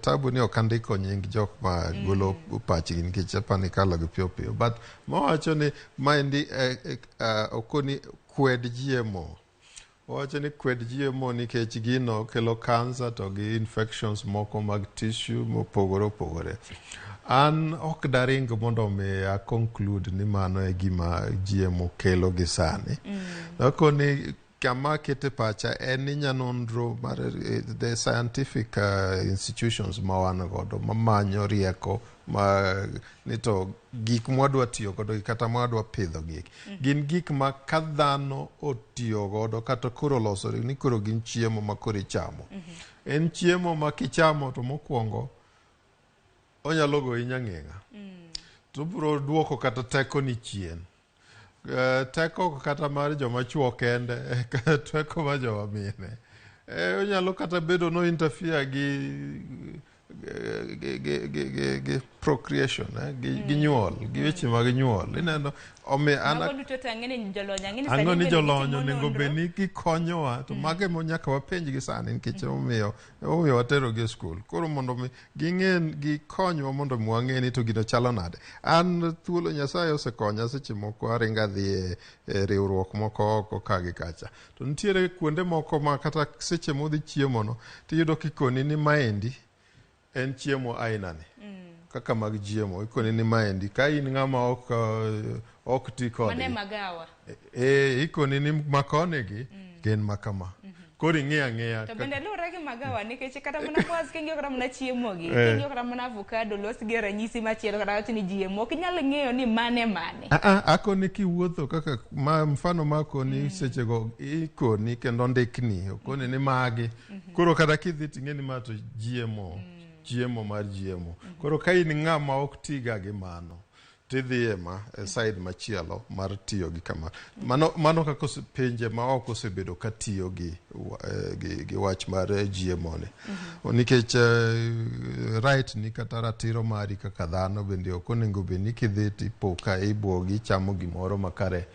tabu ni ok andiko nying jok ma golo pachgi nikech apani kalogi piyo piyo but mawacho ni maendi okoni kwed GMO. Wacho ni kwed GMO nikech gino kelo cancer to gi infections moko mag tissue mopogore. An ok daring mondo me a conclude ni mano e gima GMO kelo gi sani. Koni kama kete pacha en ni nyanonro mar the scientific institutions ma wan godo mamanyo rieko ma nito gik mwadwa tiyo godo kata mwadwa pidho gin gik ma kadhano otiyo godo kata koro loso ni koro gin chiemo ma koro ichamo. En chiemo ma kichamo to mokwongo onyalo goyi nyang'eng'a. To biro duoko kata teko ni chien. Teko kata mar joma chuo kende teko mar joma mine. Onyalo kata bedo no interfere gi procreation gi nyuol gi weche mag nyuol ineno ang'o ni jolony onego bed ni gikonyowa to mage monyaka wapenj gi sani nikech omiyo watero gi skul koro mondo ging'e gikonywa mondo wang'e ni to gino chalo nade. An thuolo Nyasaye osekonya seche moko aringa dhi e riwruok moko oko ka gi kacha to nitiere kuonde moko ma kata seche modhi chiemo no tiyudo kikoni ni maendi en chiemo aina ni kaka mag GMO ikoni ni maendi ka in ng'ama ok ti kode mane magawa ikoni ni makonegi gen makama koro ing'eya to bende lure gi magawa nikech kata mana kwas king'iyo kata mana chiemo gi king'iyo kata mana avocado los gi ranyisi machielo kata wacho ni GMO ok nyalo ng'eyo ni mane akoni kiwuotho kaka mfano makoni seche go ikoni kendo ndikni okoni ni magi koro kata kidhi ting'eni ma to GMO mar GMO. Koro ka in ng'ama ok tiga gi mano tidhi ema side machielo mar tiyo gi kama. Mano kaka pinje ma ok osebedo ka tiyo gi wach mar GMO ni. Nikech right ni kata ratiro mari kaka dhano bende ok onego bed ni kidhi tipo ka ibuogi chamo gimoro makare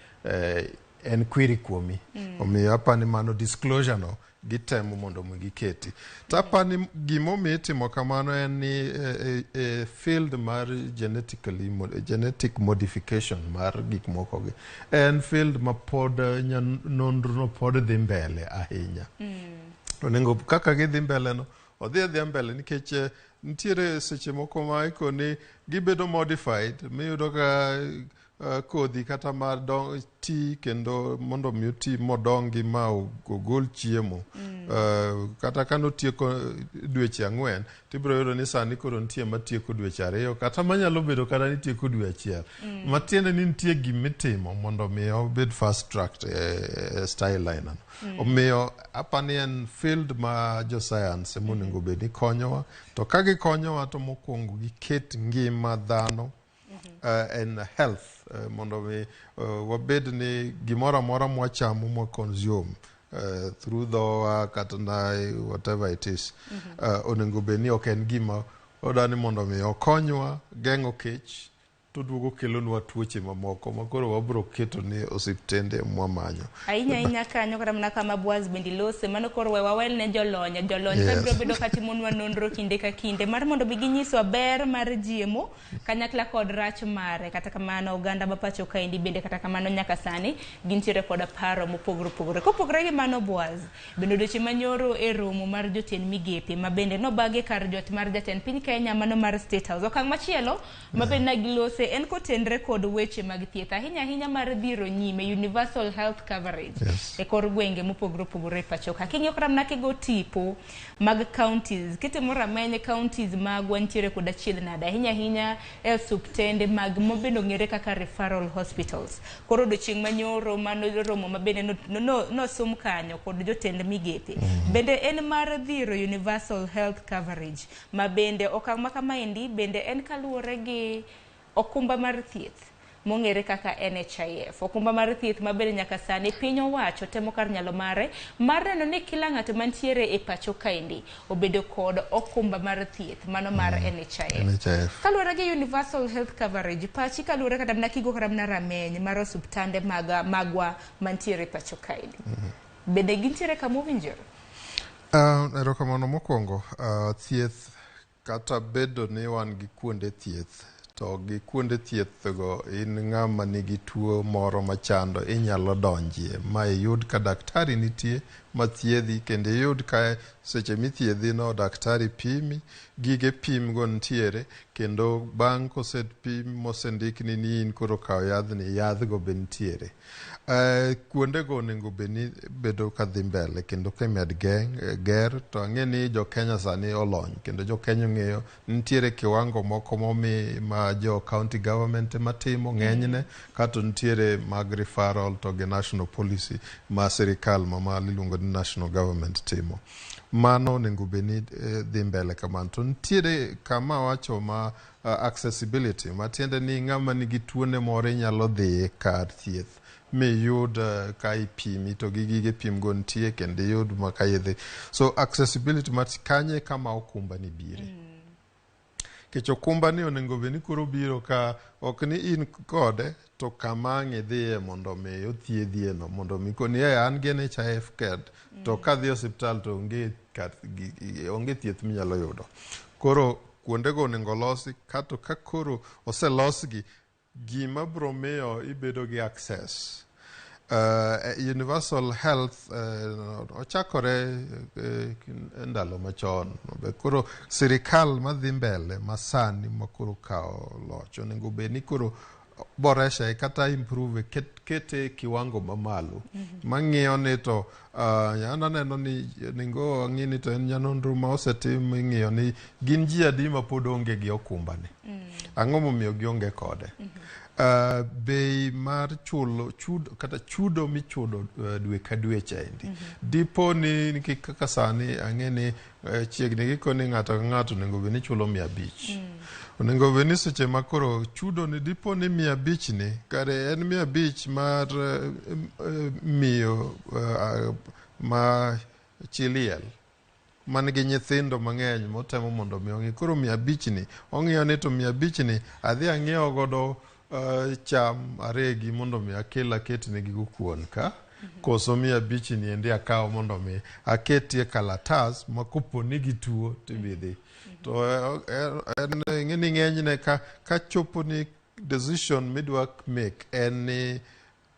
en kwiri kuomi. Omiyo apani mano disclosure no gitemo mondo giketi. Tapani gimomiyo itimo kamano en ni field mar genetic modification mar gik moko gi en field ma pod nonro pod dhi mbele ahinya. Onego kaka gidhi mbele no odhi mbele nikech nitiere seche moko ma ikoni gibedo modified miyudo ka kodhi kata mar ti kendo mondo mi ti modongi ma ogol chiemo kata kano tieko dweche 4 tibiro yudo ni sani koro nitie matieko dweche 2 kata manyalo bedo kata nitieko dwe 1 matiende ni nitie gimitimo mondo mi obed fast tracked style line. Omiyo apani en field ma jo science monego bed ni konyowa to ka gikonyowa to mokwongo giket ngima dhano and health mondo mi wabed ni gimoro amora mwachamo mwa consume through the kata whatever it is onego bed ni ok en gima odani mondo mi okonywa geng'o kech to duogo kelonwa tuoche mamoko makoro wabro keto ni osiptende mwamanyo. Ainya kanyo kata mana kama Boaz bende lose mano koro we wawel ne jolony ka biro bedo katimonwa nonro kinde ka kinde mar mondo ginyiswa ber mar GMO kanyakla kod rach mare. Kata kamano oganda ma pacho kaendi bende kata kamano nyaka sani gintiere kod paro mopogore. Kopogore gi mano Boaz bende odiochieng' manyoro e romo mar jotend migepe ma bende nobage kar jot mar jatend piny Kenya mano mar State House. Okang' machielo ma bende nagilose en kotenre kod weche mag thieth ahinya mar dhiro nyime universal health coverage e kor gwenge mopogore pacho ka king'yo kram na kigo tipo mag counties kitimo rameny counties mag wantiere kod achiel nada ahinya e subtende mag mobendo ng'ere kaka referral hospitals. Koro odiochieng' manyoro mano romo ma bende no sum kanyo kod jotend migepe bende en mar dhiro universal health coverage ma bende okang' ma kamaendi bende en kaluwore gi okumba mar thieth mong'ere kaka NHIF. Okumba mar thieth mabende nyaka sani piny owacho temo kar nyalo mare mar neno ni kila ng'ato mantiere e pacho kaendi obedo kod okumba mar thieth mano mar NHIF. Kaluwore gi universal health coverage pachi kaluwore kata mna kigo kata mna rameny mar osuptande magwa mantiere pacho kaendi bende gintiere kama owinjore. Erokamano mokwongo thieth kata bedo ni wan gi kuonde thieth to gi kuonde thieth go in ng'ama nigi tuo moro machando inyalo donjie ma iyud ka daktari nitie ma thiedhi kendo iyud ka seche mithiedhi no daktari pimi gige pim go ntiere kendo bang' kosepim mosendikni ni in koro kaw yadhni yadhgo be ntiere. Kuonde go onego bedo ka dhi mbele kendo kemed ger to ang'e ni jo Kenya sani olony kendo jo Kenya ng'eyo ntiere kiwango moko ma jo county government matimo ng'enyne kato ntiere mag referral to gi national policy ma sirikal ma iluongo ni national government timo. Mano onego beni dhi mbele kamano. To ntiere kama wacho ma accessibility matiende ni ng'ama nigi tuone moro inyalo dhi kar thieth mi yud ka ipimi to gige pim go ntie kendo yud maka yedhe. So accessibility kanye kama okumba ni bire. Kech okumba ni onego beni kuro biro ka ok ni in kode to kama ng'idhiye mondo mi othiedhie no mondo mi koni an gi NHIF card to ka dhi hospital to onge thieth minyalo yudo. Koro kuonde go onego losi kato ka koro oselosgi gima bro miyo ibedo gi access. Universal health ochakore ndalo machon koro sirikal madhi mbele masani makoro kao loch onego beni koro boresha kata improve kete kiwango mamalo mang'iyo ni to ananeno ni ningo ng'ini to en nyanonro ma osetim ng'iyo ni gin ji adi ma pod onge gi okumba ni ang'o momiyo gionge kode. Bei mar chudo michudo dwe ka dwe chaendi dipo ni kaka sani ang'e ni chiegni giko ni ng'ato ka ng'ato nego beni chulo 500 Onego beni seche makoro chudo ni dipo ni 500 ni kare en 500 mar miyo ma chiliel man gi nyithindo mang'eny motemo mondo mi ong'i koro 500 ni ong'iyo ni to 500 ni adhi ang'iewo godo cham aregi mondo mi aket negi kuon ka koso 500 ni endi akawo mondo mi aketie kalatas ma kopo nigi tuo tibidhi to ng'eni ng'enyne ka chopo ni decision midwa make en ni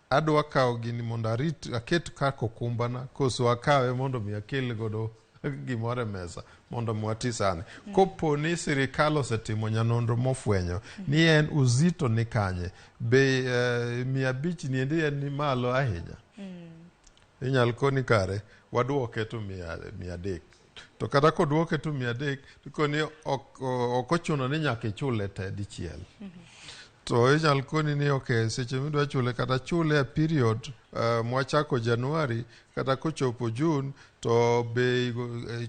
adwa kawo gini mondo aket kaka okumbana koso akawe mondo mi akel godo gimore mesa mondo mwati sani. Kopo ni sirikal osetimo nyanonro mofwenyo ni en uzito ni kanye be 500 ni endi en ni malo ahinya. Inyal koni kare waduoke to 300. To kata koduoke to 300 koni okochuno ni nyaka ichule te dichiel. To inyal koni ni okay, seche midwa chule kata chule a period mwachako Januari kata kochopo June to be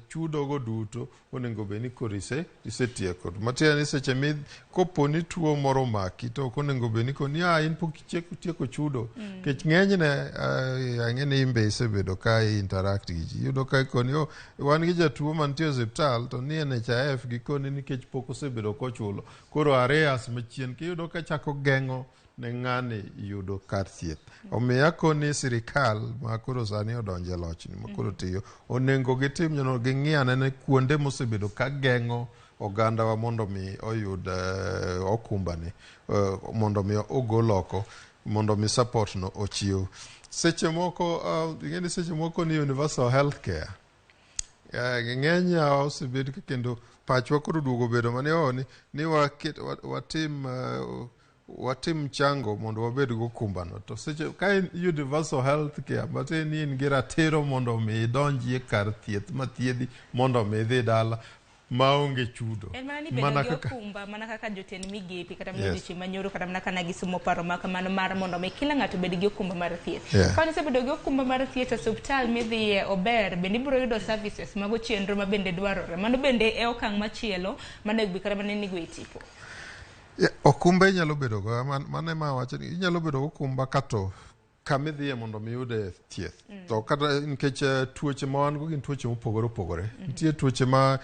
chudo go duto onego beni korise isetieko. Matia ni seche mid kopo ni tuo moro maki to onego beni koni in pok tieko chudo. Kech ng'enyne ang'eni imbe isebedo ka interact gi ji. Yudo ka koni wan gi jatuo mantie hospital to ni NHIF gi koni nikech pok osebedo kochulo. Koro areas machien kiyudo ka chako geng'o ne ng'ani yudo kar thieth. Omiya koni sirikal ma koro sani odonje lochni ma koro tiyo onego gitim nyono ging'iane ne kuonde mosebedo ka geng'o oganda wa mondo mi oyud okumbani mondo mi ogol oko mondo mi support no ochiw. Seche moko ng'eni seche moko ni universal health care ng'enya osebed kendo pachwa koro duogo bedo mane ni watim chango mondo wabed go kumbano to seche ka universal health care bate ni in gi ratiro mondo mi donji kar thieth mathiedhi mondo mi dhi dala maonge chudo mana kaka jotend migepe kata mjoche manyoro kata mana kana gisomo paro makamano mar mondo mi kila ng'ato bed gi okumba mar thieth. Ka nisebedo gi okumba mar thieth osiptal midhiye ober bende ibiro yudo services mago chenro ma bende dwarore mano bende e okang' machielo mane gbi kata mane nigo itipo. Okumba inyalo bedo go mane ma wacho ni inyalo bedo go okumba kato kamidhiye mondo mi yude thieth. To kata nikech tuoche ma wan go gin tuoche mopogore. Nitie tuoche ma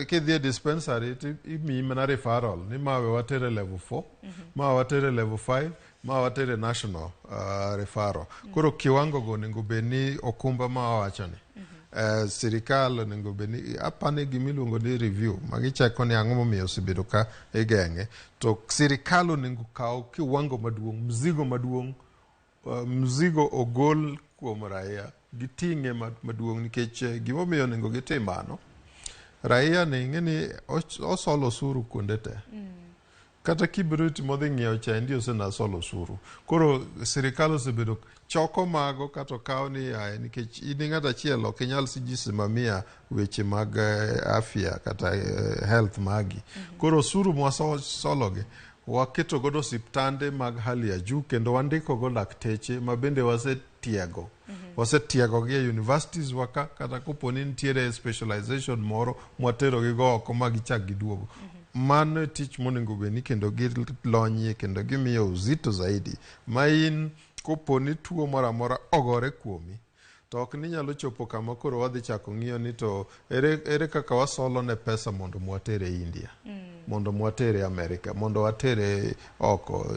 kidhiye dispensary imi mana referral ni mawe watere level 4, ma watere level 5, ma watere national referral. Koro kiwango go nego beni okumba ma wacho ni. Sirikal onego beni apane gimiluongo ni review magicheko ni ang'o momiyo osebedo ka igeng'e to sirikal onego kaw kiwango maduong' mzigo ogol kuom raia giting'e maduong' nikech gimomiyo onego gitim mano raia ni ng'eni osolo osuru kuonde te kata kibrit modhi ng'iewo cha ndio sena solo osuru. Koro sirikal osebedo choko mago kato kawo ni nikech in ng'at achiel ok inyal sijisimamia weche mag afya kata health magi. Koro osuru mwasologi waketo godo osiptande mag hali ya juu kendo wandiko go lakteche ma bende wasetiego gi universities waka kata kopo ni nitiere specialization moro mwatero gi go oko magichak giduogo. Mano tich monego beni kendo gilonye kendo gimiyo uzito zaidi ma in kopo ni tuo mora ogore kuomi to ok ni nyalo chopo kama koro wadhi chako ng'iyo ni to ere kaka wasolo ne pesa mondo mwatere India mondo mwatere Amerika mondo watere oko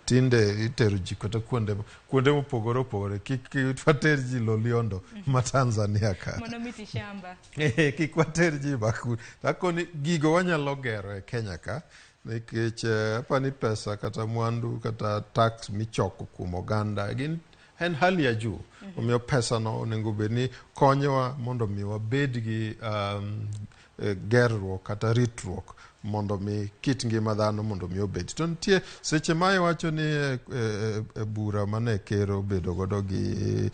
tinde itero ji kata kuonde mopogore kik water ji Loliondo ma Tanzania ka mono miti shamba kik water ji baku takoni gigo wanyalo gero e Kenya ka nikech apani pesa kata mwandu kata tax michoko kuom oganda gin en hali ya juu. Omiyo pesa no onego beni konyowa mondo mi wabed gi gerruok kata ritruok mondo mi kit ngima dhano mondo mi obed. To nitie seche ma iwacho ni bura mane kero bedo godo gi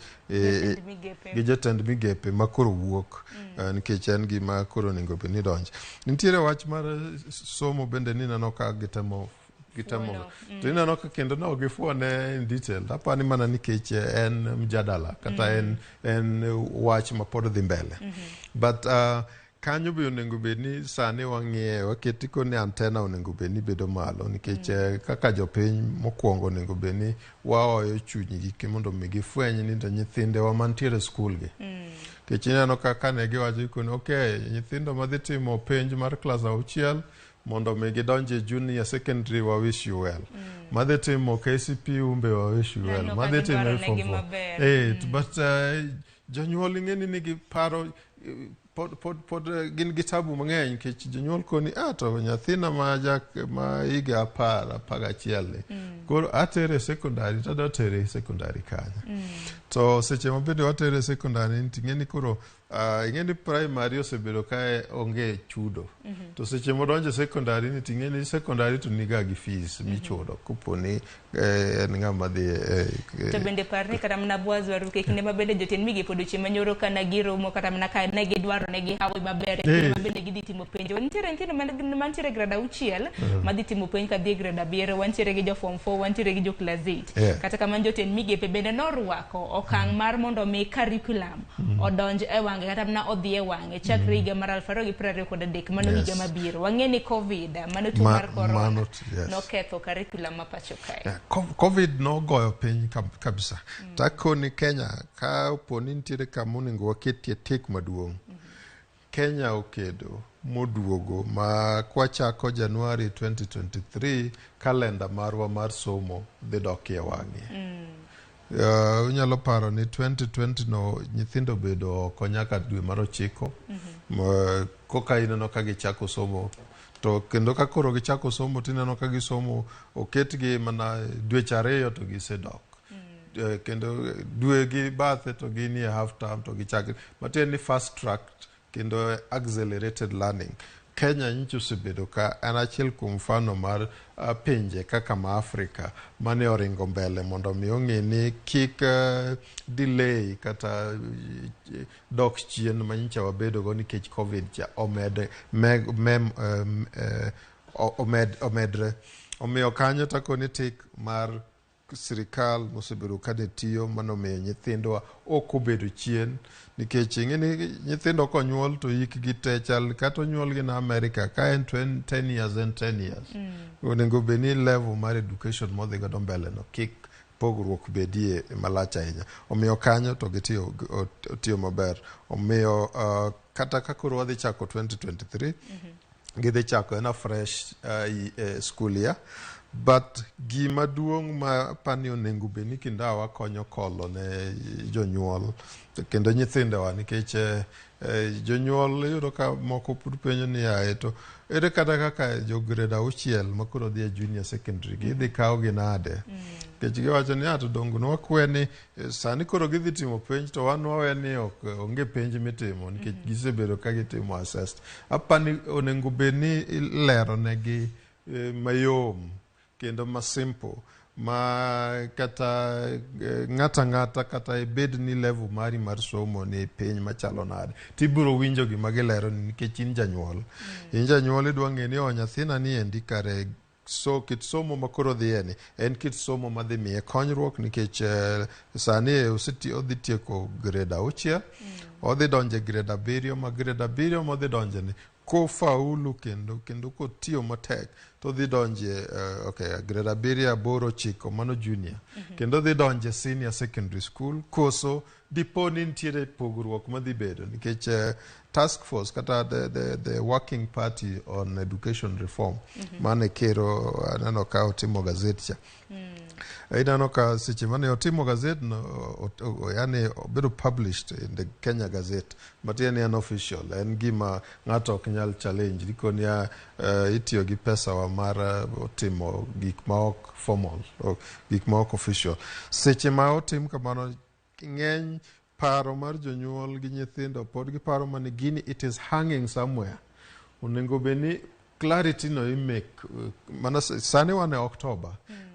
jatend migepe makoro wuok nikech en gima koro onego beni donje. Nitiere wach mar somo bende ni neno ka gitemo to inano ka kendo no gifuone in detail apani mana nikech en mjadala kata en wach ma pod dhi mbele but kanyo be onego bed ni sani wang'iye waketi koni antena onego bed ni bedo malo nikech kaka jopiny mokwongo onego bed ni waoyo chunygi mondo mi gifweny ni to nyithinde wa mantiere skul gi nikech ineno kaka ne giwacho koni okay nyithindo madhi timo penj mar klas 6 mondo mi gidonje junior secondary wa wish you well madhi timo KCPE umbe wa wish you well madhi timo form 4 but jonyuol ing'eni ni giparo pod gin gi tabu mang'eny nikech jonyuol koni to nyathina ma higa 11 koro atere sekondari to atere sekondari kanyo to seche mabende watere sekondari ting'eni koro ing'eni primary osebedo kae onge chudo to seche modonje sekondari ni ting'eni sekondari to niga gi fees michudo kuponi en ng'ama dhi to bende parni kata mana bwazo waruke kinde mabende jotend migepe odiochieng' manyoro kana giromo kata mana ka ne gidwaro ne gihawi maber kinde mabende gidhi timo penjo nitiere nyithindo mantiere grade 6 madhi timo penj kadhi grade 7 wantiere gi jo form 4 wantiere gi jo class 8 kata kamano jotend migepe bende norwako okang' mar mondo mi curriculum odonj e wang'e kata mana odhi e wang'e chakre higa mar 2023 mano higa mabiro wang'e ni covid mano tuo mar corona noketho curriculum ma pacho kae. Covid nogoyo piny kabisa takoni Kenya ka oponi nitiere kama onego waketie tek maduong' Kenya okedo moduogo ma kwachako Januari 2023 kalenda marwa mar somo dhi dokie wang'e unyalo paro ni 2020 no nyithindo bedo oko nyaka dwe mar 9 koka ineno ka gichako somo to kendo ka koro gichako somo tineno ka gisomo oketgi mana dweche 2 to gisedok kendo dwe gi bathe to gini half term to gichako matiende ni fast track kendo accelerated learning Kenya nchi osebedo ka en achiel kuom mfano mar pinje kaka ma Afrika mane oringo mbele mondo mi ong'e ni kik delay kata dok chien manyicha wabedo go nikech covid cha omedre omiyo kanyo takoni tik mar sirikal mosebedo ka tiyo mano miyo nyithindwa ok obedo chien nikech ing'eni nyithindo konyuol to hikgi te chal kata onyuolgi na Amerika ka en 10 years and 10 years onego bed ni level mar education modhi godo mbele no kik pogruok bedie malach ahinya omiyo kanyo to gitiyo maber omiyo kata ka koro wadhi chako 2023 gidhi chako en a fresh school year but gima duong' ma pani onego bed ni kindawa konyo kolo ne jonyuol kendo nyithindewa nikech jonyuol yudo ka moko pud penjo ni ae to ere kata kaka jo grade 6 makoro dhi e junior secondary gidhi kawo gi nade nikech giwacho ni to dongo no wakwe ni sani koro gidhi timo penj to wan wawe ni onge penj mitimo nikech gisebedo ka gitimo assessed apani onego bed ni lero negi mayom kendo ma simple ma kata ng'ata kata bed ni level mari mar somo ni piny machalo nade tibiro winjo gima gilero nikech in janyuol idwa ng'e ni nyathina ni endi kare so kit somo makoro dhieni en kit somo madhi miye konyruok nikech sani odhi tieko grade 6 odhi donje grade 7 ma grade 7 modhi donje ni ko faulu kendo ko tiyo matek to dhi donje grade 7 8 9 mano junior kendo dhi donje senior secondary school koso diponi nitiere pogruok madhi bedo nikech task force kata the working party on education reform mane kero aneno ka otimo gazet cha inano ka seche mane otimo gazet no yani obedo published in the Kenya Gazette but yani unofficial en gima ng'ato ok nyal challenge dikoni itiyo gi pesa wa mar otimo gik ma ok formal gik ma ok official seche ma otim kamano ng'eny paro mar jonyuol gi nyithindo pod gi paro mane gini it is hanging somewhere onego beni clarity no make mana sani wane October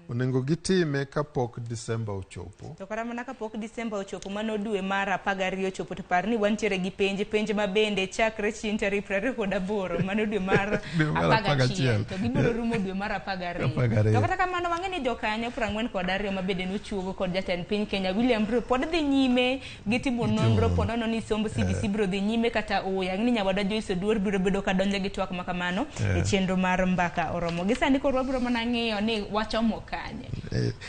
Onego gitime kapok December ochopo. To kata mana kapok December ochopo, mano dwe mar 12 ochopo, to par ni wantiere gi penje ma bende chakre chieng' tarik 28, mano dwe mar 11, to gibiro rumo dwe mar 12. To kata kamano wang'e ni jokanyo 42 ma bende nochuogo kod jatend piny Kenya William Ruto pod dhi nyime gi timo nonro ponono ni somb CBC biro dhi nyime kata oya ni nyawadwa Joyce Oduor biro bedo ka donjo gi twak ma kamano e chenro mar mbaka oromo. Gisani koro wabiro mana ng'iyo ni wachomo kanye.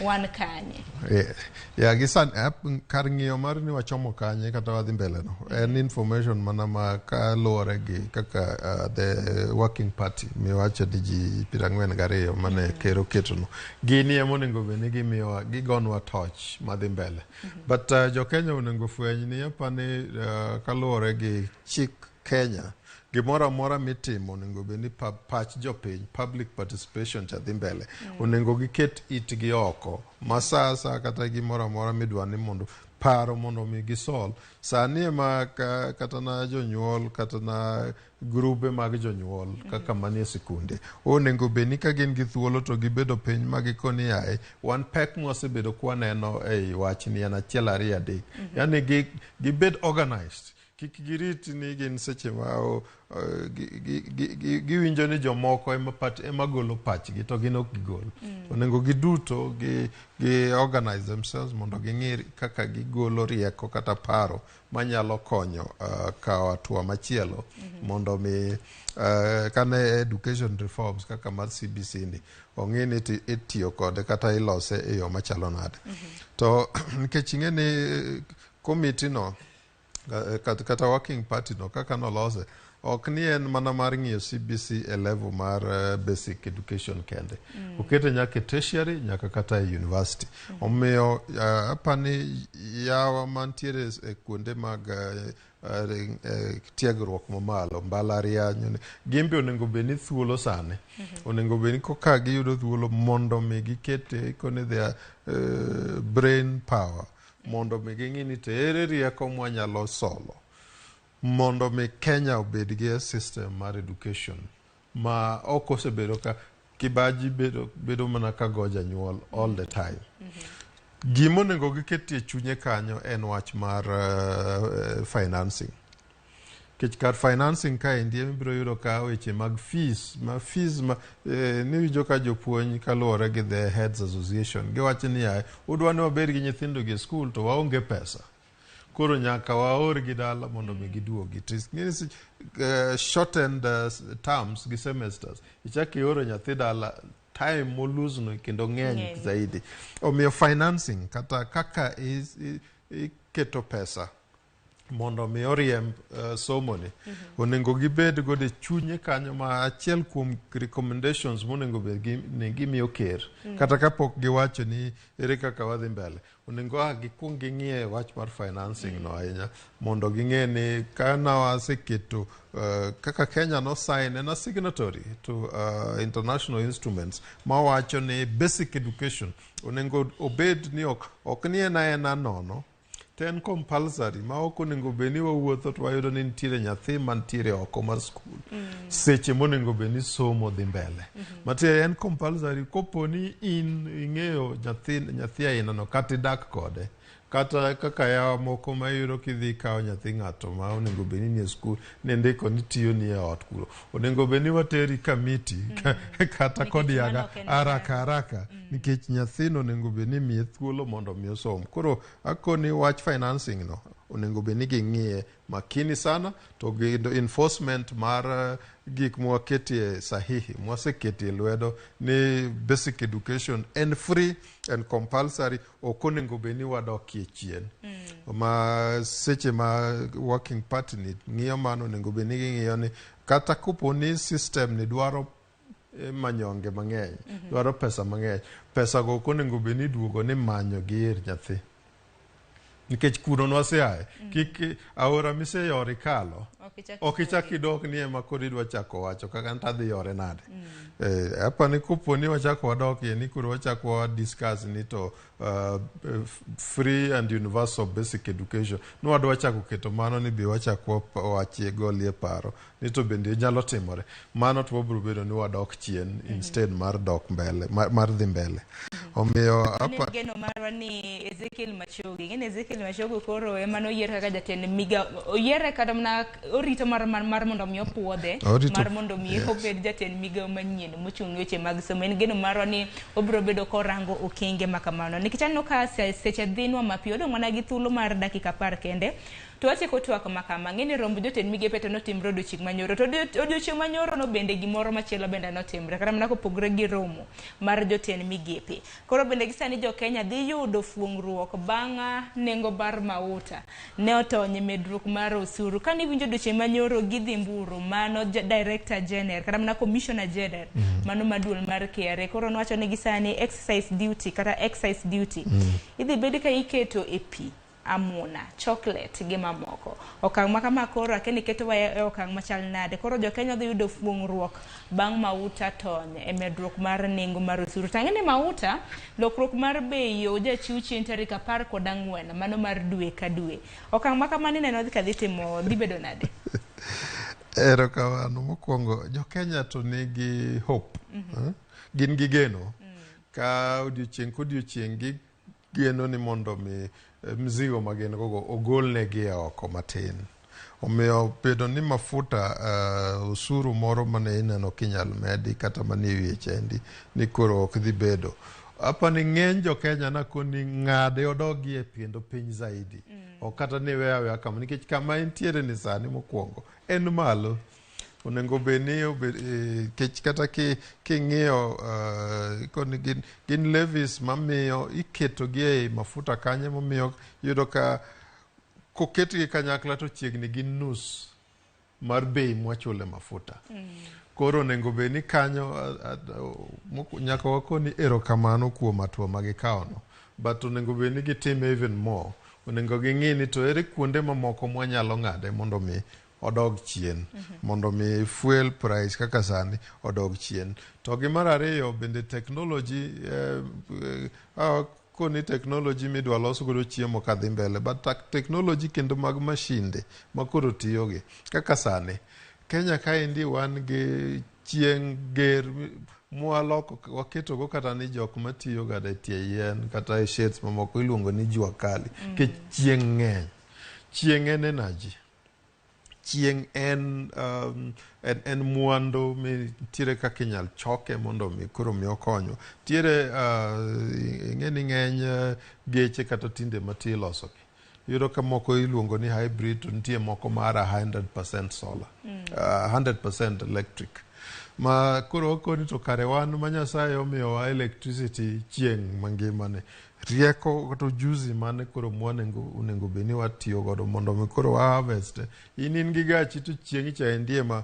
Wan kanye. Ya gisan kar ng'iyo mar ni wachomo kanye kata wadhi mbele no. En information mana ma ka luore gi kaka the working party miwacho di ji 42 mane kero keto no. Gini onego beni gimiyo gigonwa torch madhi mbele. But jo Kenya onego fweny ni apani kaluore gi chik Kenya gimora mora mitimo onego beni pach jopiny public participation cha dhi mbele. Onego giket itgi oko masasa kata gimora mora midwa ni mondo paro mondo mi gisol sani ma kata na jonyuol kata na grube mag jonyuol kaka manie sikunde onego beni ka gin gi thuolo to gibedo piny magikoni yae wan pek mwasebedo kwaneno ei wach ni en achiel 2 3. Yani gibed organized. Kik girit ni gin seche ma giwinjo ni jomoko ema golo pachgi to gin ok gigol. Onego giduto gi organize themselves mondo ging'ir kaka gigolo rieko kata paro manyalo konyo kawo hatua machielo mondo mi kane education reforms kaka mar CBC ni ong'e ni itiyo kode kata ilose e yo machalo nade. To nikech ing'e ni committee no kata working party no kaka nolose ok ni en mana mar ng'iyo CBC e level mar basic education kende. Okete nyaka tertiary nyaka kata university. Omiyo apani yawa mantiere e kuonde mag tiegruok mamalo mbalariany gimbe onego beni thuolo sane. Onego beni koka giyudo thuolo mondo mi gikete kone their brain power mondo mi ging'ini to ere rieko mwanyalo solo mondo mi Kenya obed gi system mar education ma ok osebedo ka kibaji bedo mana ka goja nyuol all the time. Gimo nego giketie chunye kanyo en wach mar financing. Kech kar financing ka indie mibiro yudo ka weche mag fees ni wijo ka jopuonj kaluore gi the Heads Association giwacho ni udwa ni wabed gi nyithindo gi school to waonge pesa. Koro nyaka waor gi dala mondo mi giduogi. Shortened terms gi semesters. Ichaki oro nyathi dala time moluzno kendo ng'eny zaidi. Omiyo financing kata kaka iketo pesa mondo mi oriemb somoni onego gibed gode chunye kanyo ma achiel kuom recommendations monego bed gimiyo ker kata kapok giwacho ni ere kaka wadhi mbele onego gikuong ging'ie wach mar financing no ahinya mondo ging'e ni kana waseketo kaka Kenya no sign en a signatory to international instruments ma wacho ni basic education onego obed ni ok ni ena nono ten compulsory ma ok onego beni wawuotho to wayudo ni nitiere nyathi mantiere oko mar skul seche monego beni somo dhi mbele mate en compulsory koponi in ing'eyo nyathi aina no kata dak kode kata kaka yawa moko mayudo kidhi kawo nyathi ng'ato ma onego beni ni e skul nendiko ni tiyo ni e ot kuro onego beni wateri kamiti kata kod yaga haraka nikech nyathino onego beni miye thuolo mondo mi osom. Koro akoni wach financing no onego beni ging'ie makini sana to gindo enforcement mar gik mwaketie sahihi mwaseketie lwedo ni basic education and free and compulsory okonego beni wadokie chien ma seche ma working party ni ng'iyo mano onego beni ging'iyo ni kata kuponi system ni dwaro manyonge mang'eny dwaro pesa mang'eny pesa go okonego beni duogo ni manyo gi ir nyathi nikech kuno nwasiaye kik aora mise yori kalo okichaki dok ni ema kodi dwa chako wacho kaka ntadhi yore nade hapa ni kuponi wachako wadokie ni kuro wachako discuss ni to free and universal basic education no wadwa chako keto mano ni bi wachako wachie golie paro ni to bende nyalo timore. Mano to wabiro bedo ni wadok chien instead mar dok mbele, mar dhi mbele. Omiyo apa geno marwa ni Ezekiel Machogi. Ngene Ezekiel Machogi koro ema noyier kaka jatend miga oyiere kata mana orito mar mondo mi opuodhe mar mondo mi obed jatend miga manyien mochung' weche mag somo. En geno marwa ni obiro bedo korango okenge makamano. Nikech anno ka seche dhinwa mapiyo dong' mana gi thuolo mar dakika 10 kende. To wachiko twak makama ngene rombo jotend migepe to notimre odiochieng' manyoro. To odiochieng' manyoro no bende gimoro machielo bende notimre. Kata mana kopogre gi romo mar jotend migepe. Koro bende gisani jo Kenya dhi yudo fuong'ruok bang' nengo bar mauta ne otonye medruok mar osuru. Kani winjo odiochieng' manyoro gidhi mburu mano Director General kata mana Commissioner General mano maduol mar KRA. Koro nowacho ni gisani excise duty idhi bedi ka iketo e pi amuna, chocolate gi mamoko. Okang' makama koro akeni keto wa e okang' machal nade. Koro jo Kenya dhi yudo fuong'ruok bang' mauta tony e medruok mar nengo mar osuru. Tang'eni mauta lokruok mar bei ojachiw chien tarik 14 mano mar dwe ka dwe. Okang' makama ni neno dhi timo dhi bedo nade? Erokamano mokwongo jo Kenya to nigi hope. Gin gi geno ka odiochieng' gi geno ni mondo mi mzigo magen gogo ogolnegi oko matin. Omiyo bedo ni mafuta usuru moro mane ineno kinyal medi kata mani wiye chendi ni koro ok dhi bedo. Apa ni ng'eny jo Kenya na koni ng'ade odogi e piendo piny zaidi. O kata ni weya kama nikech kama entiere ni sani mokwongo en malo. Onengo benio kech kata king'iyo koni gin levies mamiyo iketo gi mafuta kanye momiyo yudo ka koketgi kanyakla to chiegni gin nus mar bei mwachule mafuta. Koro onengo beni kanyo nyaka wakoni erokamano kuom atua magikaono. But onengo beni gitime even more. Onengo ging'ini to ere kuonde mamoko mwanyalo ng'ade mondo mi odog chien mondo mi fuel price kaka sani odog chien. To gi mar ariyo bende technology koni technology midwa los godo chiemo kadhi mbele but technology kendo mag mashinde makoro tiyogi kaka sani Kenya kaendi wan gi chieng' ger mwaloko waketo go kata ni jok matiyo gada tie yien kata e shades mamoko iluongo ni jua kali ke chieng' ng'eny. Chieng' en energy. Chieng' en mwando mi tiere kaka inyal choke mondo mi koro mi okonyo. Tiere ng'eni ng'eny geche kata tinde mati ilosogi. Yudo ka moko iluongo ni hybrid to nitie moko mar 100% solar, 100% electric. Ma koro okoni to kare wan ma Nyasaye omiyowa electricity chieng' mangimane. Rieko to juzi mane koro mwanengo beni watiyo godo mondo mi koro wa harvest. In gi gachi to chieng' cha endie ma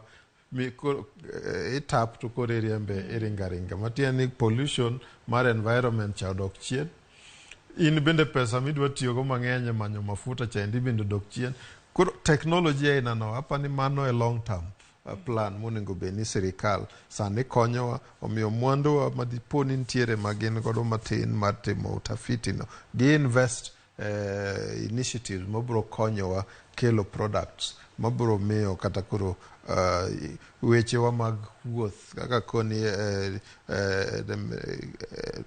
itap to koro riembe iringa. Matia ni pollution mar environment cha odok chien. In bende pesa midwa tiyo go mang'eny manyo mafuta cha endi bende dok chien. Koro technology ina no hapa ni mano a long term plan monego beni sirikal sani konyowa omiyo mwandu madiponi ntiere magin godo matin mar timo utafiti no gi invest initiatives mabro konyowa kelo products mabro miyo kata koro wechewa mag wuoth kaka koni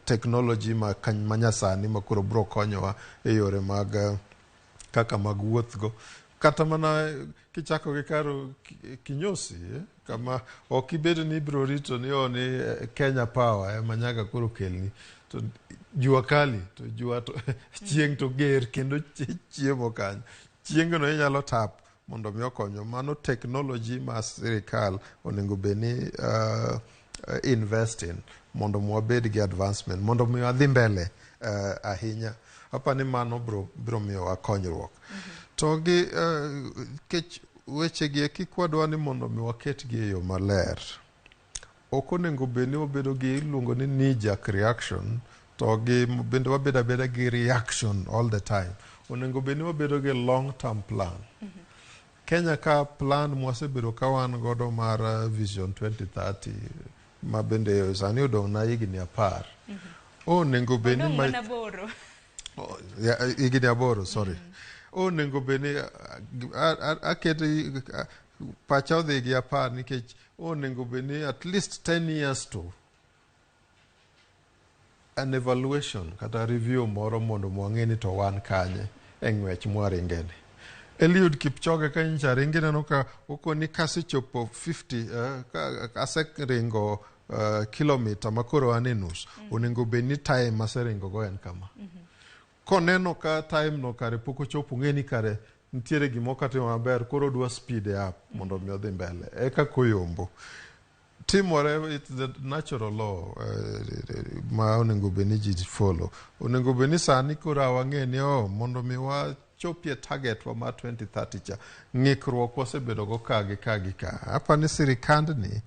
technology manyasani makoro bro konyowa e yore mag kaka mag wuoth go kata mana kichako gi karo kinyosi kama okibedo ni bro rito ni oni Kenya Power manyaga koro kelni to jua kali to jua to chieng' to ger kendo chiemo kanyo chieng' no inyalo tap mondo mi okonyo mano technology ma sirikal onego beni investing mondo mwabed gi advancement mondo mi adhi mbele ahinya hapa ni mano bro miyo akonyruok. To gi kech weche gi kikwadwa ni mondo mi waket gi yo maler. Okonengo beni obedo gi luongo ni knee-jerk reaction to gi bende wabeda gi reaction all the time. Onengo beni wabedo gi long term plan. Kenya ka plan mwasebedo ka wan godo mar Vision 2030 ma bende sani odong' na higni 10. Onengo beni higni 8 sorry. Onengo beni pacha odhi gi apar nikech onego bedni at least 10 years to an evaluation kata review moro mondo mwang'e ni to wan kanye e ng'wech mwaringeni. Eliud Kipchoge ka nyicha ringi neno ka okoni kasechopo 50 kaseringo kilomita makoro wan e nus onego bedni time maseringo go en kama. Koneno ka time no kare pok ochopo ng'eni kare nitiere gimoko atimo maber koro dwa speed up mondo mi odhi mbele eka koyombo timore. It's the natural law ma onego bedni ji follow. Onego bedni sani koro wang'e ni mondo mi wachopie target wa ma 2030 cha ng'ikruok wasebedo go ka apa ni sirikandni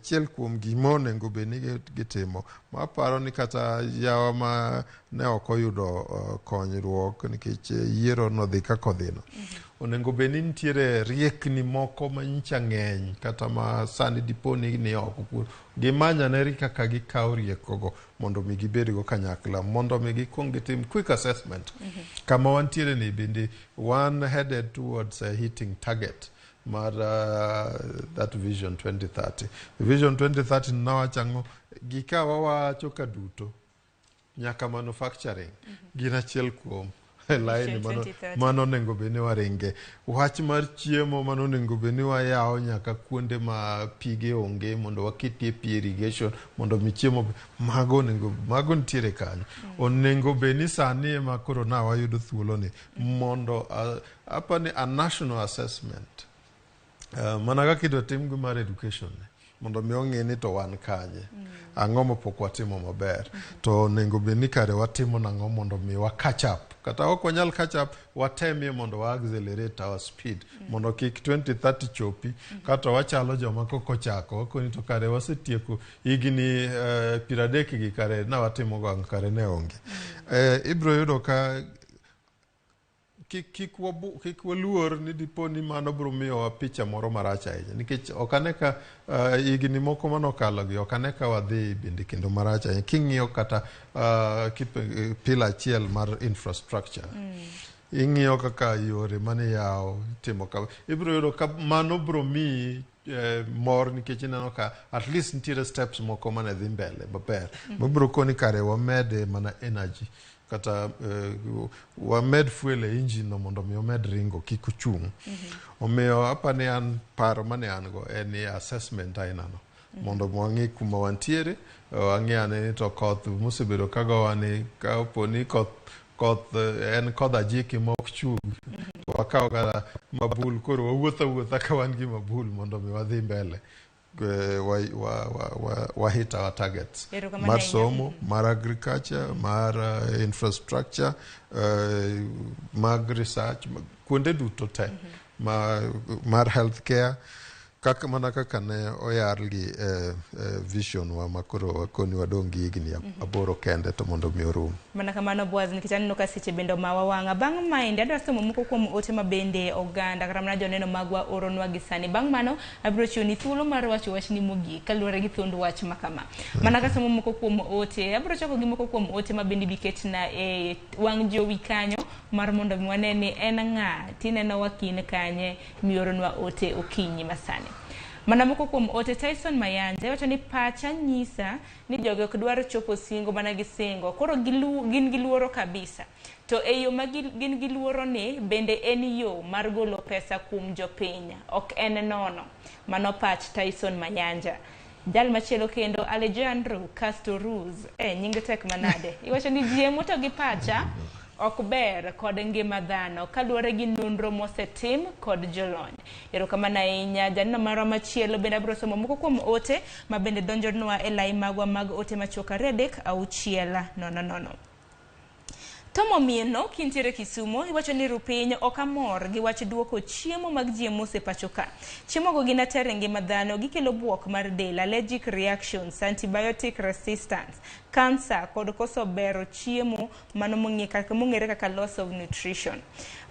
chiel kuom gima onego bedni gitimo ma paro ni kata yawa ma ne ok oyudo konyruok nikech yiero nodhi kaka odhino. Onego bedni nitiere riekni moko ma nyicha ng'eny kata ma sani diponi ni oko gimanyane kaka gikawo riekogo mondo mi gibed go kanyakla mondo mi gikuong gitim quick assessment kama wantiere ni bende one headed towards hitting target mar that vision 2030. Vision 2030 nawachango gika wawacho ka duto nyaka manufacturing gina chiel kuom line mano nengo beni waringe. Wach mar chiemo mano nengo beni wayawo nyaka kuonde ma pige onge mondo waketie pi irrigation mondo mi chiemo mago ntiere kanyo. Onengo beni sani ma koro na wayudo thuolo ni mondo apani a national assessment mana kaka idwa tim mar education mondo mi ong'e ni to wan kanye ang'o mopok watimo maber to onengo bedni kare watimo nang'o mondo mi wa catch up kata ok wanyal catch up watemie mondo wa accelerate our speed mondo kik 2030 chopi kata wachalo joma koko chako koni to kare wasetieko higni 30 gi kare na watimo go kare ne onge. Ibro yudo ka kik waluor ni diponi mano biro miyowa picha moro marach ahinya nikech ok ane ka higni moko manokalo gi ok ane ka wadhi bende kendo marach ahinya king'iyo kata pila achiel mar infrastructure ing'iyo kaka yore mane yawo timo ka ibiro yudo ka mano biro miyi mor nikech ineno ka at least nitiere steps moko mane dhi mbele maber mabiro koni kare wamede mana energy kata wamed fuel e engine no mondo mi omed ringo kik ochung. Omiyo apani an paro mane an go en assessment ainano mondo mwang'e kuma wantiere wang'e ane to koth mosebedo kago wani ka oponi koth en kodh ajiki ma ok chug wakawo kata mabul koro wawuotha ka wan gi mabul mondo mi wadhi mbele hit our targets mar somo mar agriculture mar infrastructure mag research kuonde duto te mar healthcare kaka mana kaka ne oyar gi vision wa makoro koni wadongi higni aboro kende to mondo mi orum. Mana kamano Boaz nikech aneno ka seche bendo mawawanga bang' mainde adwa somo moko kuom ote mabende oganda kata mana joneno magwa oronwa gi sani bang' mano abiro chiwoni thuolo mar wacho wachni mogik kaluwore gi thuond wach makama. Mana ka somo moko kuom ote abiro chako gi moko kuom ote mabende biketna e wang' jowi kanyo mar mondo mi wane ni en ng'a tineno wakin kanye mioronwa ote okinyi masani. Mana moko kuom ote Tyson Mayanja wacho ni pacha nyisa ni jogo ok dwar chopo singo mana gi singo koro gin giluoro kabisa to e yo ma gin giluoro ni bende en yo mar golo pesa kuom jopiny ok en nono. Mano pach Tyson Mayanja. Jal machielo kendo Alejandro Castoruz nyinge tek manade iwacho ni jiemo to gi pacha ok ber kod ngima dhano kaluwore gi nonro mosetim kod jolony. Erokamano ahinya janino mara machielo bende abiro somo moko kuom ote ma bende donjonwa e lai magwa mag ote machoka redek auchiela nono. Tomo mieno kintiere Kisumo iwacho ni rupiny ok amor gi wach duoko chiemo mag jiemo sepachoka. Chiemo go gin atere ngima dhano gikelo buok mar del, allergic reactions, antibiotic resistance, cancer kod koso bero chiemo mano mong'ere kaka loss of nutrition.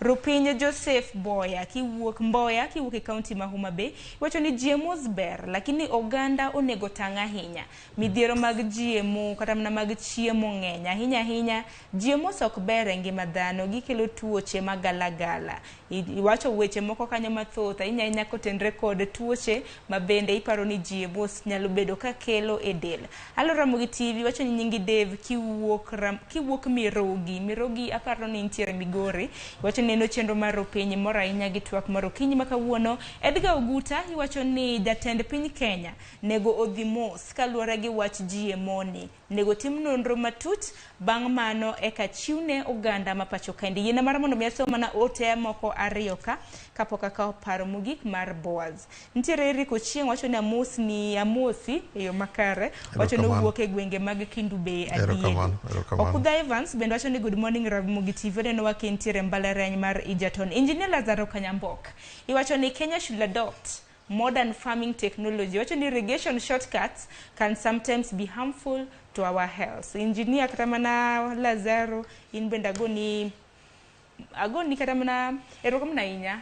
Rupiny Joseph Mboya kiwuok e kaunti ma Homa Bay iwacho ni GMOs ber lakini oganda onego tang' ahinya. Midhiero mag GMO kata mana mag chiemo ng'eny ahinya GMOs ok ok ber e ngima dhano, gikelo tuoche magalagala. Iwacho weche moko kanyo mathoth ahinya kotenre kod tuoche mabende iparo ni ji e mos nyalo bedo ka kelo e del. Ramogi TV wacho ni nyingi Dave kiwuok Mirogi aparo ni nitiere Migori. Wacho ni neno chenro mar piny moro ahinya gi twak mar okinyi makawuono. Edgar Oguta iwacho ni jatend piny Kenya nego odhi mos kaluwore gi wach GMO. Nego tim nonro matut bang' mano eka chiwne oganda ma pacho kaendi. Yiena mar mondo miaso mana ote moko ariyo ka kapok akawo paro mogik mar Boaz. Nitiere Eric Ochieng wacho ni amosi eyo makare. Wacho ni wuok e gwenge mag Kindu Bay adieri. Okudha Evans bende wacho ni good morning Ramogi TV neno wake nitiere mbalariany mar Egerton. Engineer Lazaro Kanyambok iwacho ni Kenya should adopt modern farming technology. Wacho ni irrigation shortcuts can sometimes be harmful to our health. Engineer katamana Lazaro in benda agoni katamana erokamna inya